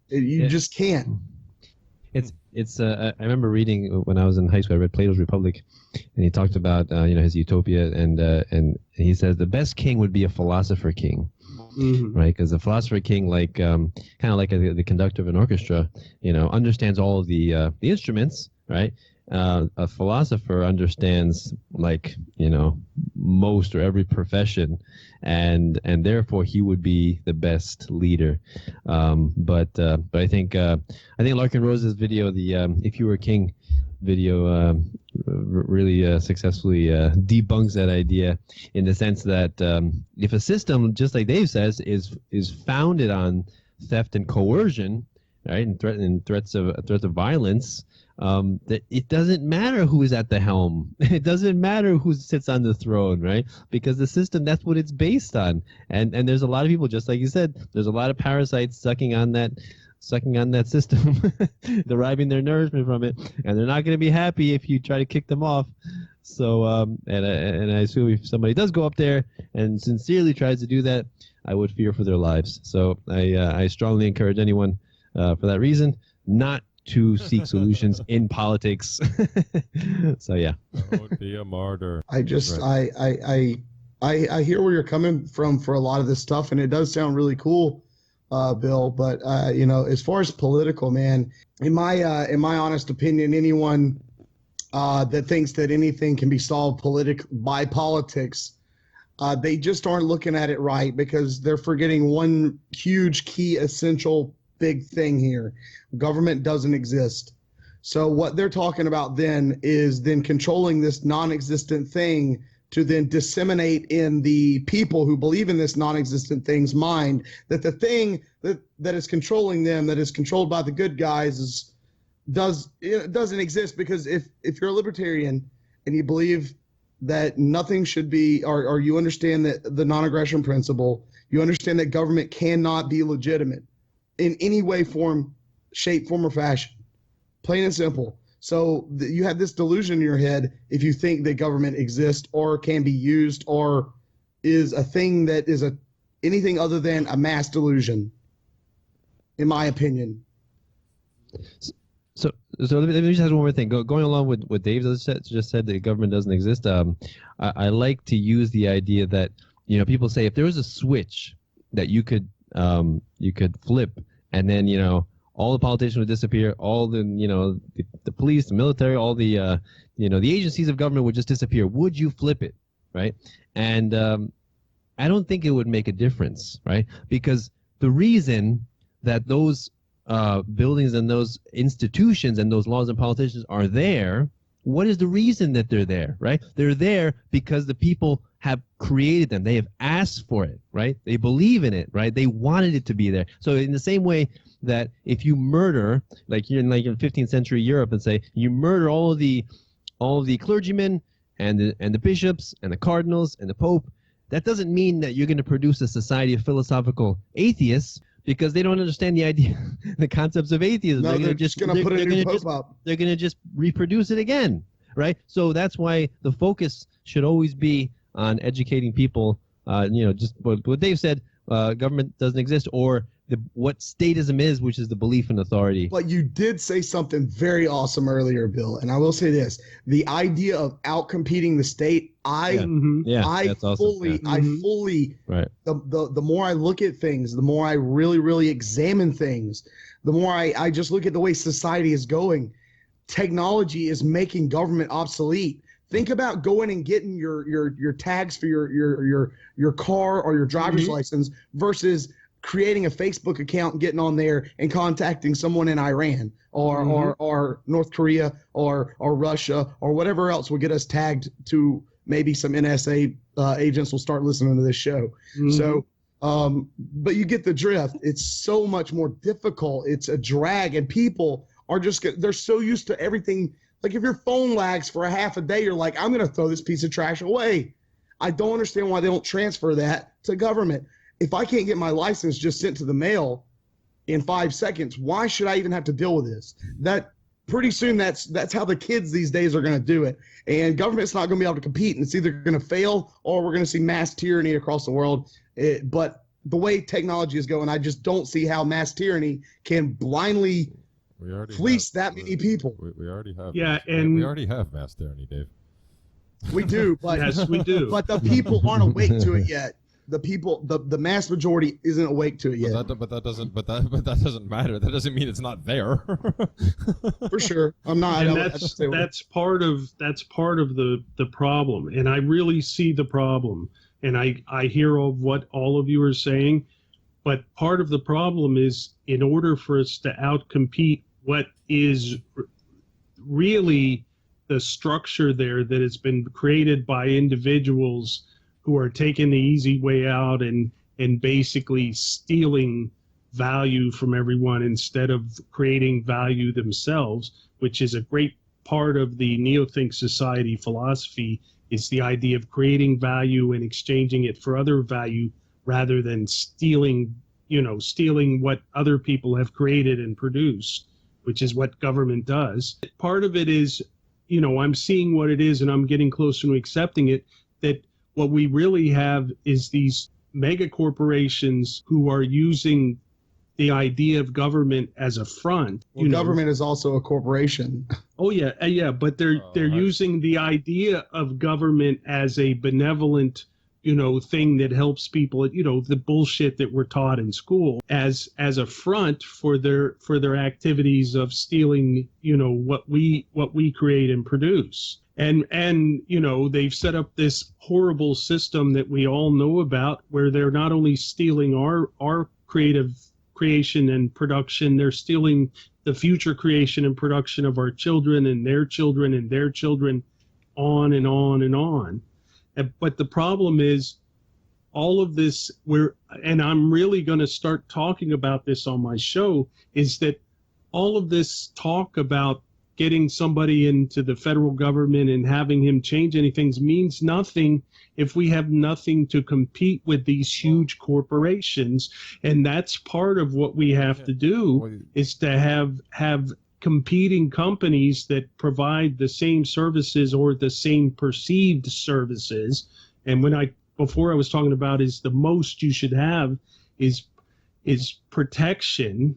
You just can't. I remember reading when I was in high school. I read Plato's Republic, and he talked about his utopia, and he says the best king would be a philosopher king. Mm-hmm. Right, because the philosopher king, kind of like the conductor of an orchestra, understands all of the instruments, right? A philosopher understands most or every profession, and therefore he would be the best leader. But I think Larkin Rose's video, the "If You Were King" video, really successfully debunks that idea, in the sense that if a system, just like Dave says, is founded on theft and coercion, right, and threats of violence, that it doesn't matter who is at the helm. It doesn't matter who sits on the throne, right? Because the system, that's what it's based on. And there's a lot of people, just like you said, there's a lot of parasites sucking on that system, deriving their nourishment from it, and they're not going to be happy if you try to kick them off. So, and I assume if somebody does go up there and sincerely tries to do that, I would fear for their lives. So I strongly encourage anyone, for that reason, not to seek solutions in politics. So yeah. Don't be a martyr. I hear where you're coming from for a lot of this stuff, and it does sound really cool, Bill. But as far as political, man, in my honest opinion, anyone that thinks that anything can be solved by politics, they just aren't looking at it right, because they're forgetting one huge, key, essential, big thing here. Government doesn't exist. So what they're talking about then is controlling this non-existent thing to then disseminate in the people who believe in this non-existent thing's mind that the thing that is controlling them, that is controlled by the good guys, doesn't exist. Because if you're a libertarian and you believe that nothing should be, or you understand that the non-aggression principle, you understand that government cannot be legitimate in any way, form, shape, form, or fashion, plain and simple. So you have this delusion in your head if you think that government exists or can be used or is a thing that is anything other than a mass delusion, in my opinion. So let me just add one more thing. Going along with what Dave just said, the government doesn't exist. I like to use the idea that, people say if there was a switch that you could flip, and then all the politicians would disappear, all the the police, the military, all the the agencies of government would just disappear. Would you flip it, right? And I don't think it would make a difference, right? Because the reason that those buildings and those institutions and those laws and politicians are there, what is the reason that they're there, right? They're there because the people have created them. They have asked for it, right? They believe in it, right? They wanted it to be there. So in the same way that if you murder, like in 15th century Europe, and say you murder all of the clergymen and the bishops and the cardinals and the pope, that doesn't mean that you're going to produce a society of philosophical atheists, because they don't understand the idea, the concepts of atheism. No, they're just going to put a new pope up. They're going to just reproduce it again, right? So that's why the focus should always be on educating people. Just what Dave said, government doesn't exist, or what statism is, which is the belief in authority. But you did say something very awesome earlier, Bill, and I will say this: the idea of outcompeting the state. I fully, right. The more I look at things, the more I really examine things, the more I just look at the way society is going. Technology is making government obsolete. Think about going and getting your tags for your car or your driver's license versus creating a Facebook account and getting on there and contacting someone in Iran or North Korea or Russia or whatever else will get us tagged to. Maybe some NSA agents will start listening to this show. So, but you get the drift. It's so much more difficult. It's a drag, and people are they're so used to everything. Like if your phone lags for a half a day, you're like, I'm going to throw this piece of trash away. I don't understand why they don't transfer that to government. If I can't get my license just sent to the mail in 5 seconds, why should I even have to deal with this? That pretty soon that's how the kids these days are going to do it. And government's not going to be able to compete, and it's either going to fail or we're going to see mass tyranny across the world. But the way technology is going, I just don't see how mass tyranny can blindly fleece that many people. We already have. Yeah, we already have mass tyranny, Dave. We do, but yes, we do. But the people aren't awake to it yet. The people, the mass majority isn't awake to it yet. But that doesn't matter. That doesn't mean it's not there. For sure, I'm not. And that's part of the problem, and I really see the problem, and I hear of what all of you are saying, but part of the problem is in order for us to outcompete what is really the structure there that has been created by individuals who are taking the easy way out and basically stealing value from everyone instead of creating value themselves, which is a great part of the NeoThink Society philosophy, is the idea of creating value and exchanging it for other value rather than stealing what other people have created and produced, which is what government does. Part of it is, I'm seeing what it is and I'm getting closer to accepting it, that what we really have is these mega corporations who are using the idea of government as a front. Government is also a corporation. Oh yeah, but they're using the idea of government as a benevolent, thing that helps people. The bullshit that we're taught in school as a front for their activities of stealing, what we create and produce. And they've set up this horrible system that we all know about, where they're not only stealing our creative creation and production, they're stealing the future creation and production of our children and their children and their children, on and on and on. But the problem is all of this, and I'm really going to start talking about this on my show, is that all of this talk about getting somebody into the federal government and having him change anything means nothing if we have nothing to compete with these huge corporations. And that's part of what we have to do, is to have competing companies that provide the same services or the same perceived services. And before I was talking about is the most you should have is protection,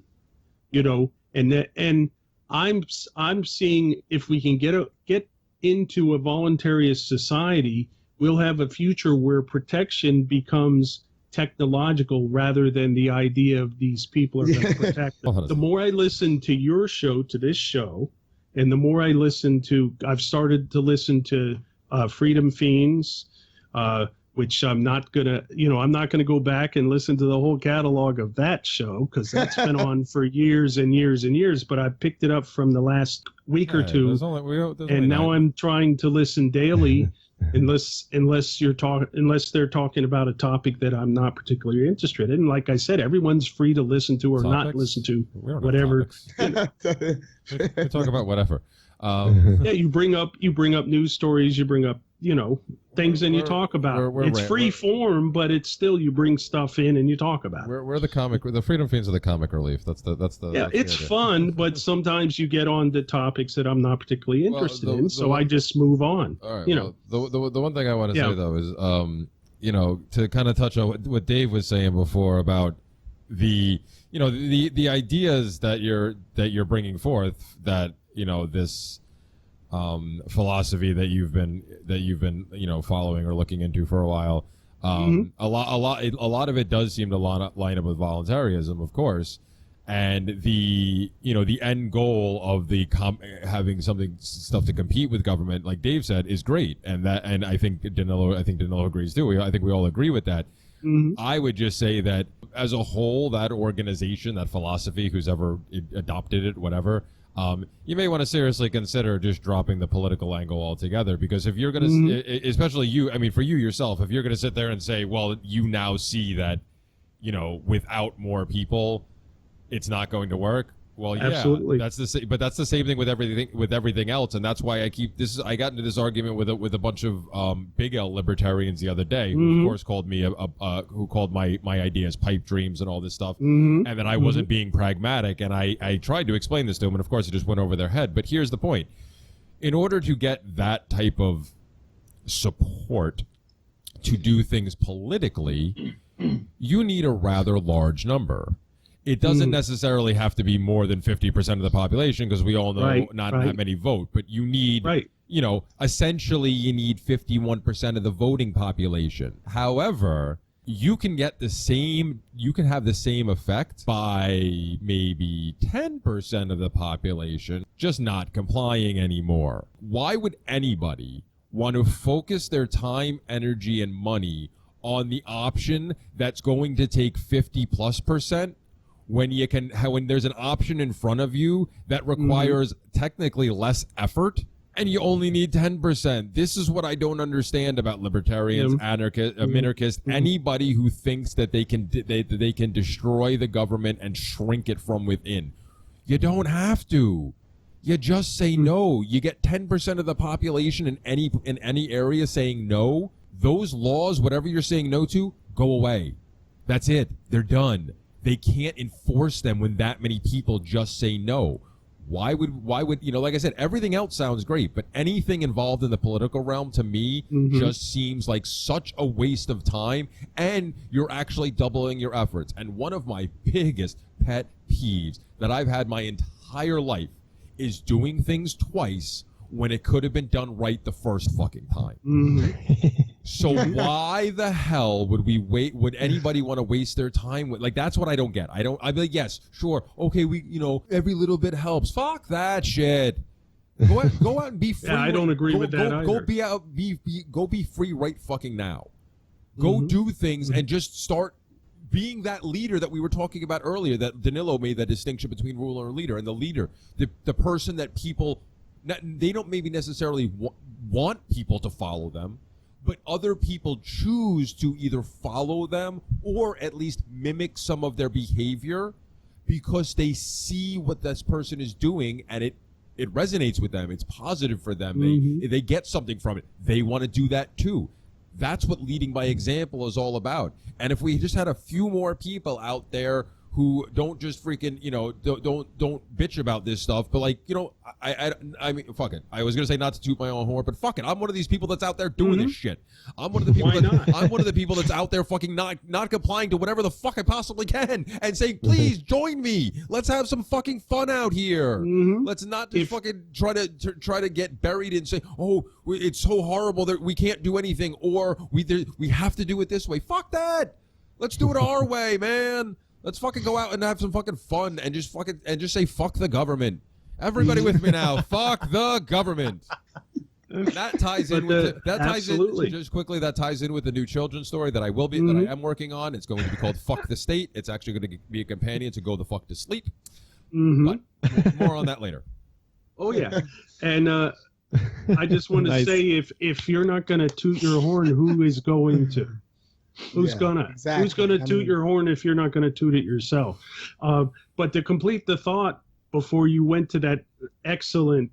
and I'm seeing if we can get into a voluntarist society, we'll have a future where protection becomes technological rather than the idea of these people are going to protect them. The more I listen to your show, to this show, and the more I I've started to listen to Freedom Fiends, which I'm not gonna go back and listen to the whole catalog of that show because that's been on for years and years and years. But I picked it up from the last week or two, and now I'm trying to listen daily, unless they're talking about a topic that I'm not particularly interested in. Like I said, everyone's free to listen to or not listen to whatever. We talk about whatever. Yeah, you bring up news stories, you bring up things, and you talk about it. It's free form, but it's still, you bring stuff in and you talk about it. We're the Freedom Fiends are the comic relief. It's fun, but sometimes you get on to topics that I'm not particularly interested in, so I just move on. All right. The one thing I want to say though is to kind of touch on what Dave was saying before about the ideas that you're bringing forth, that this philosophy that you've been following or looking into for a while. A lot of it does seem to line up with voluntarism, of course, and the end goal of having stuff to compete with government, like Dave said, is great, and I think Danilo agrees too. I think we all agree with that. I would just say that as a whole, that organization, that philosophy, who's ever adopted it, whatever, you may want to seriously consider just dropping the political angle altogether, because if you're going to, especially you, for you yourself, if you're going to sit there and say, well, you now see that, without more people, it's not going to work. Well, yeah, absolutely. That's the same thing with everything else, and that's why I got into this argument with a bunch of big L libertarians the other day, who of course called me who called my ideas pipe dreams and all this stuff, and that I wasn't being pragmatic, and I tried to explain this to them, and of course it just went over their head. But here's the point: in order to get that type of support to do things politically, you need a rather large number. It doesn't necessarily have to be more than 50% of the population, because we all know not that many vote. But you need, essentially you need 51% of the voting population. However, you can have the same effect by maybe 10% of the population just not complying anymore. Why would anybody want to focus their time, energy, and money on the option that's going to take 50+% when there's an option in front of you that requires technically less effort, and you only need 10%? This is what I don't understand about libertarians, anarchists, anybody who thinks that they can destroy the government and shrink it from within. You don't have to. You just say no. You get 10% of the population in any area saying no. Those laws, whatever you're saying no to, go away. That's it. They're done. They can't enforce them when that many people just say no. Why would like I said, everything else sounds great, but anything involved in the political realm to me just seems like such a waste of time, and you're actually doubling your efforts. And one of my biggest pet peeves that I've had my entire life is doing things twice when it could have been done right the first fucking time. So why the hell would anybody want to waste their time with, that's what I don't get. I'd be like, yes, sure, okay, every little bit helps. Fuck that shit. Go out and be free. I don't agree with that either. Go be free right fucking now. Go do things and just start being that leader that we were talking about earlier, that Danilo made that distinction between ruler and leader. And the leader, the person that people, they don't maybe necessarily want people to follow them, but other people choose to either follow them or at least mimic some of their behavior because they see what this person is doing and it resonates with them. It's positive for them. They get something from it. They want to do that too. That's what leading by example is all about. And if we just had a few more people out there who don't just freaking, don't bitch about this stuff. But like, I mean, fuck it. I was gonna say not to toot my own horn, but fuck it. I'm one of these people that's out there doing this shit. I'm one of the people. I'm one of the people that's out there fucking not complying to whatever the fuck I possibly can and saying, please join me. Let's have some fucking fun out here. Let's not just fucking try to get buried and say, oh, it's so horrible that we can't do anything, or we have to do it this way. Fuck that. Let's do it our way, man. Let's fucking go out and have some fucking fun and just say fuck the government. Everybody with me now. Fuck the government. That ties in with just quickly. That ties in with the new children's story that that I am working on. It's going to be called "Fuck the State." It's actually going to be a companion to "Go the Fuck to Sleep." But more on that later. Oh yeah, and I just want to say, if you're not going to toot your horn, who is going to? Who's gonna toot your horn if you're not gonna toot it yourself? But to complete the thought before you went to that excellent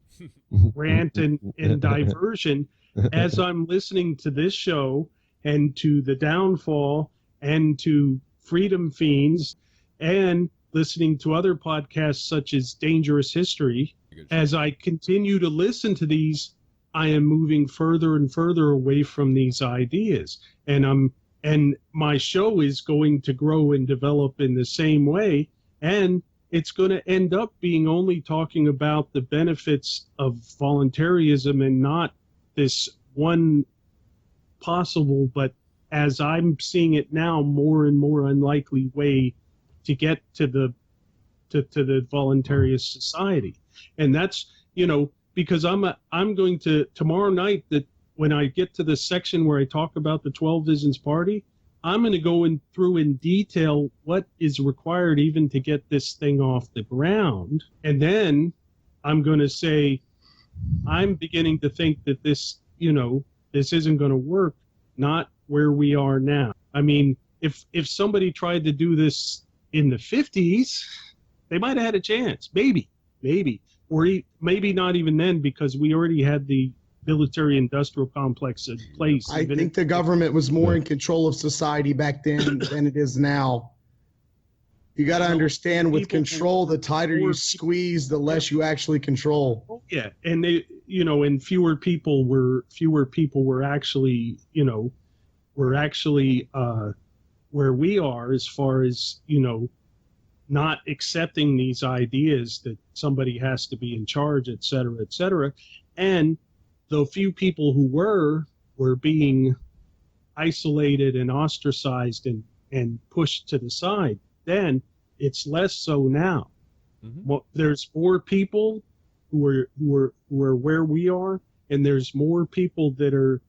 rant and diversion, as I'm listening to this show and to The Downfall and to Freedom Fiends and listening to other podcasts such as Dangerous History, as I continue to listen to these, I am moving further and further away from these ideas, and my show is going to grow and develop in the same way, and it's going to end up being only talking about the benefits of voluntarism and not this one possible, but as I'm seeing it now, more and more unlikely way to get to the voluntarist society. And that's, because I'm going to tomorrow night, that when I get to the section where I talk about the 12 Visions Party, I'm going to go through in detail what is required even to get this thing off the ground. And then I'm going to say, I'm beginning to think that this isn't going to work, not where we are now. I mean, if somebody tried to do this in the 50s, they might have had a chance. Maybe. Or maybe not even then, because we already had the military-industrial complex in place. I think the government was more in control of society back then than it is now. You got to understand, with control, the tighter you squeeze, the less you actually control. Oh, yeah, and and fewer people were actually, where we are, as far as not accepting these ideas that somebody has to be in charge, et cetera, and the few people who were being isolated and ostracized and pushed to the side. Then it's less so now. Well, there's more people who are where we are, and there's more people that are,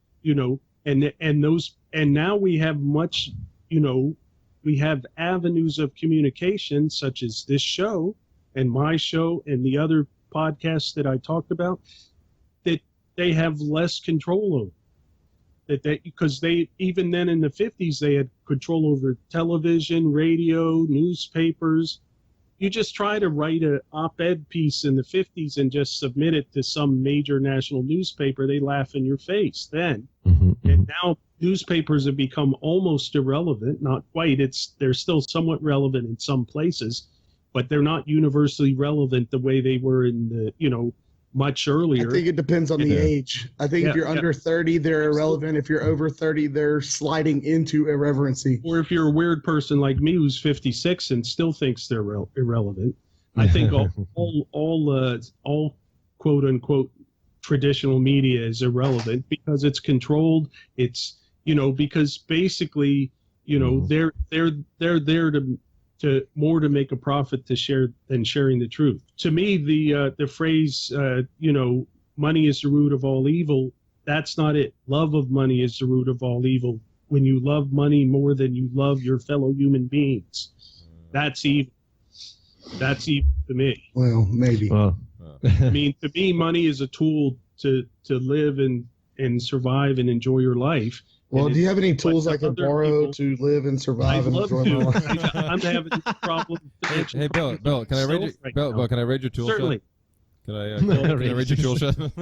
and now we have much, we have avenues of communication such as this show and my show and the other podcasts that I talked about, that they have less control over. Because they, even then in the 50s, they had control over television, radio, newspapers. You just try to write an op-ed piece in the 50s and just submit it to some major national newspaper, they laugh in your face then. And now newspapers have become almost irrelevant, not quite. They're still somewhat relevant in some places, but they're not universally relevant the way they were in the, much earlier. I think it depends on the age. I think if you're under 30, they're irrelevant. If you're over 30, they're sliding into irrelevancy. Or if you're a weird person like me who's 56 and still thinks they're irrelevant, I think all quote unquote traditional media is irrelevant because it's controlled. It's because basically they're there to more to make a profit to share than sharing the truth. To me, the phrase, money is the root of all evil, that's not it. Love of money is the root of all evil. When you love money more than you love your fellow human beings, that's evil. That's evil to me. Well, maybe. I mean, to me, money is a tool to live and survive and enjoy your life. Well, do you have any tools I can borrow to live and survive and enjoy my life? I'm having a problem. Hey, Bill, can I read your tool? Certainly. Can I read your tool shed?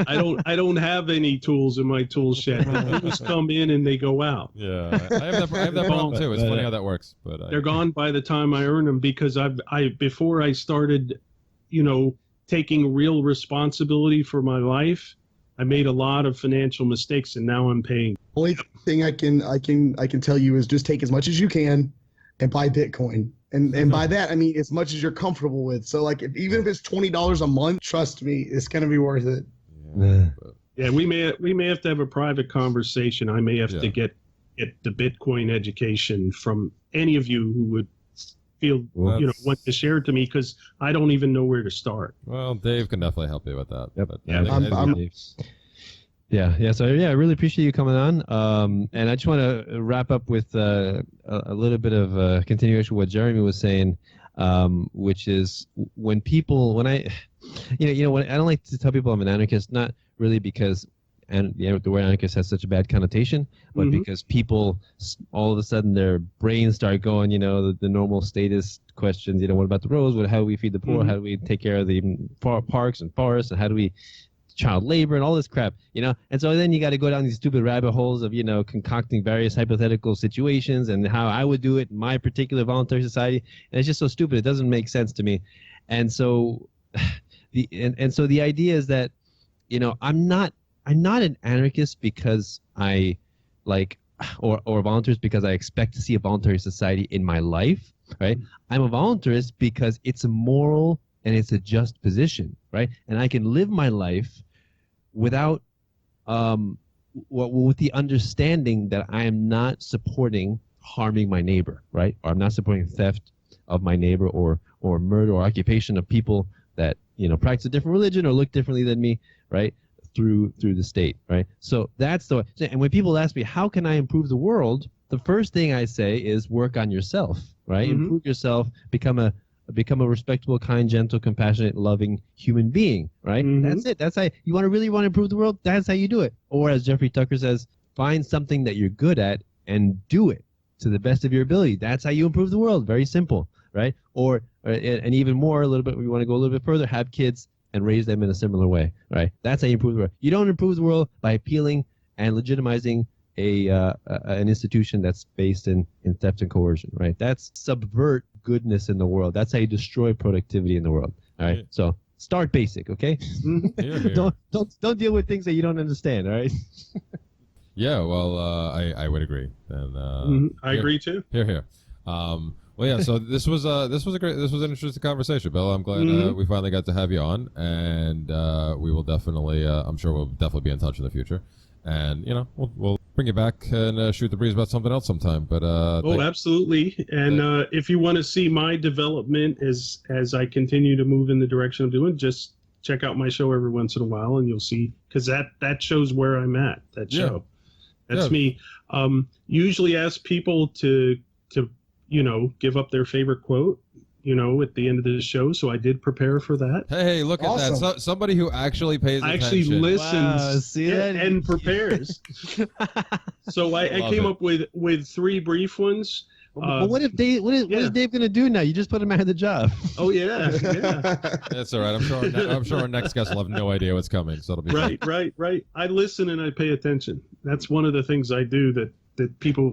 I don't have any tools in my tool shed. The tools come in and they go out. Yeah, I have that problem too. It's funny how that works, but they're gone by the time I earn them, because before I started, taking real responsibility for my life, I made a lot of financial mistakes, and now I'm paying. Only thing I can tell you is just take as much as you can and buy Bitcoin. And by that, I mean as much as you're comfortable with. So like even if it's $20 a month, trust me, it's gonna be worth it. Yeah, we may have to have a private conversation. I may have to get the Bitcoin education from any of you who would feel want to share it to me, because I don't even know where to start. Well, Dave can definitely help you with that. Yep. But, So I really appreciate you coming on. And I just want to wrap up with a little bit of a continuation of what Jeremy was saying, which is when I don't like to tell people I'm an anarchist, not really because the word anarchist has such a bad connotation, but because people all of a sudden their brains start going, the normal status questions. What about the roads? How do we feed the poor? How do we take care of the parks and forests? And how do we child labor and all this crap, And so then you got to go down these stupid rabbit holes of, concocting various hypothetical situations and how I would do it in my particular voluntary society. And it's just so stupid. It doesn't make sense to me. And so the idea is that, I'm not an anarchist because I like, or a voluntarist because I expect to see a voluntary society in my life, right? I'm a voluntarist because it's a moral and it's a just position, right? And I can live my life without, with the understanding that I am not supporting harming my neighbor, right? Or I'm not supporting theft of my neighbor or murder or occupation of people that, practice a different religion or look differently than me, right? Through the state, right? So that's the way. And when people ask me, how can I improve the world? The first thing I say is work on yourself, right? Improve yourself, become a respectable, kind, gentle, compassionate, loving human being, right? That's it. That's how you really want to improve the world. That's how you do it. Or as Jeffrey Tucker says, find something that you're good at and do it to the best of your ability. That's how you improve the world. Very simple, right? And even more, a little bit, we want to go a little bit further, have kids and raise them in a similar way, right? That's how you improve the world. You don't improve the world by appealing and legitimizing an institution that's based in theft and coercion, right? That's subvert goodness in the world. That's how you destroy productivity in the world. All right. So start basic, okay? Don't deal with things that you don't understand. All right. Yeah. Well, I would agree. And I agree too. Here. Well, yeah. So this was an interesting conversation, Bill. I'm glad we finally got to have you on, and we will definitely. I'm sure we'll definitely be in touch in the future, and we'll bring you back and shoot the breeze about something else sometime. But absolutely. And if you want to see my development as I continue to move in the direction I'm doing, just check out my show every once in a while, and you'll see, because that shows where I'm at. That show, that's me. Usually ask people to give up their favorite quote, at the end of the show. So I did prepare for that. Hey, look at that. So, somebody who actually pays attention. Actually listens and prepares. So I came up with three brief ones. Well, what is Dave going to do now? You just put him out of the job. Oh, yeah. That's all right. I'm sure our next guest will have no idea what's coming, so it'll be right. I listen and I pay attention. That's one of the things I do that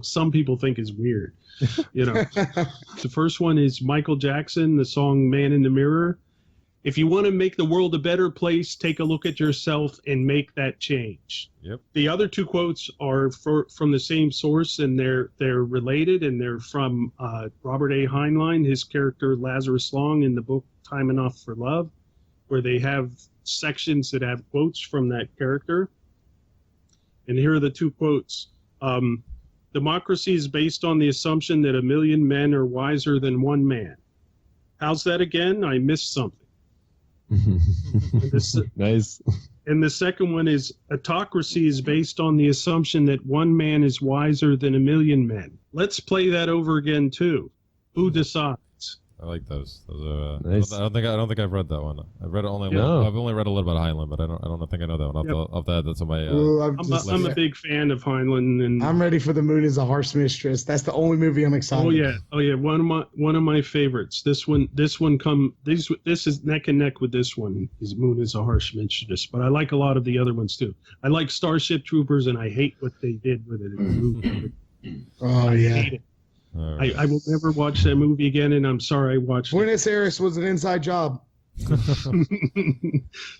some people think is weird. The first one is Michael Jackson, the song Man in the Mirror. If you want to make the world a better place, take a look at yourself and make that change. Yep. The other two quotes are from the same source, and they're related, and they're from Robert A. Heinlein, his character Lazarus Long in the book Time Enough for Love, where they have sections that have quotes from that character. And here are the two quotes. Democracy is based on the assumption that a million men are wiser than one man. How's that again? I missed something. Nice. And the second one is autocracy is based on the assumption that one man is wiser than a million men. Let's play that over again too. Who decides? I like those. Those are. Nice. I don't think I've read that one. I've read it only. No. I've only read a little bit of Heinlein, but I don't think I know that one. Off that, that's on my. Ooh, I'm a big fan of Heinlein, and I'm ready for The Moon is a Harsh Mistress. That's the only movie I'm excited. oh yeah, one of my favorites. This is neck and neck with this one. His Moon is a Harsh Mistress, but I like a lot of the other ones too. I like Starship Troopers, and I hate what they did with it in the movie. Oh I yeah. hate it. Right. I will never watch that movie again, and I'm sorry I watched it. Buenos Aires was an inside job.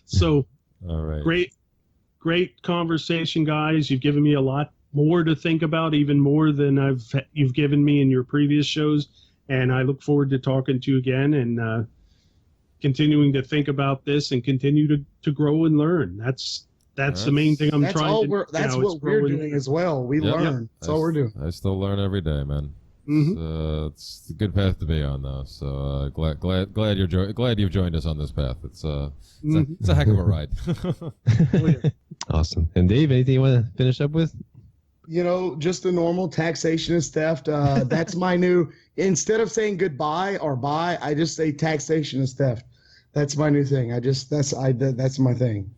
So All right. great conversation, guys. You've given me a lot more to think about, even more than you've given me in your previous shows, and I look forward to talking to you again and continuing to think about this and continue to grow and learn. That's the main thing I'm trying to. That's what we're doing as well. We Yep. learn. That's all we're doing. I still learn every day, man. Mhm. It's a good path to be on, though. So glad you've joined us on this path. It's a heck of a ride. Oh, yeah. Awesome. And Dave, anything you want to finish up with? Just the normal taxation is theft. That's my new. Instead of saying goodbye or bye, I just say taxation is theft. That's my new thing. That's my thing.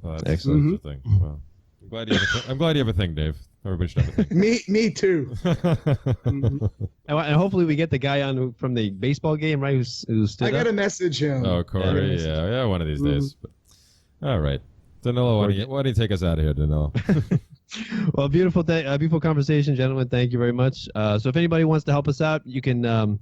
That's Excellent. the thing. Well, I'm glad you have a thing, Dave. Everybody should have a thing. Me too. And hopefully we get the guy on from the baseball game, right? Who stood I up. got to message him. Oh, Corey. Yeah, one of these days. But, all right. Danilo, why don't you take us out of here, Danilo? Well, beautiful conversation, gentlemen. Thank you very much. So if anybody wants to help us out, you can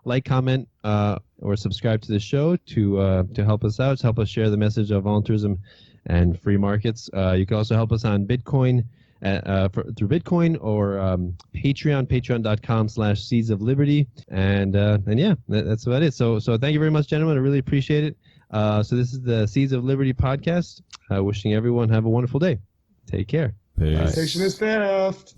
like, comment, or subscribe to the show to help us out, to help us share the message of voluntarism and free markets. You can also help us on Bitcoin through Bitcoin or patreon.com/Seeds of Liberty. And yeah, that's about it. So thank you very much, gentlemen. I really appreciate it. So this is the Seeds of Liberty podcast. Wishing everyone have a wonderful day. Take care. Peace. Taxation is theft.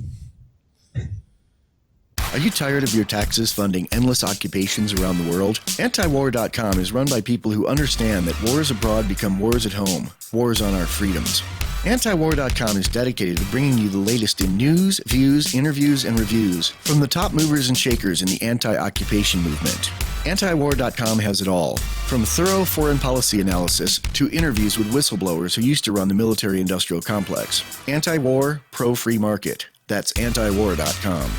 Are you tired of your taxes funding endless occupations around the world? Antiwar.com is run by people who understand that wars abroad become wars at home, wars on our freedoms. Antiwar.com is dedicated to bringing you the latest in news, views, interviews, and reviews from the top movers and shakers in the anti-occupation movement. Antiwar.com has it all, from thorough foreign policy analysis to interviews with whistleblowers who used to run the military-industrial complex. Anti-war, pro-free market. That's antiwar.com.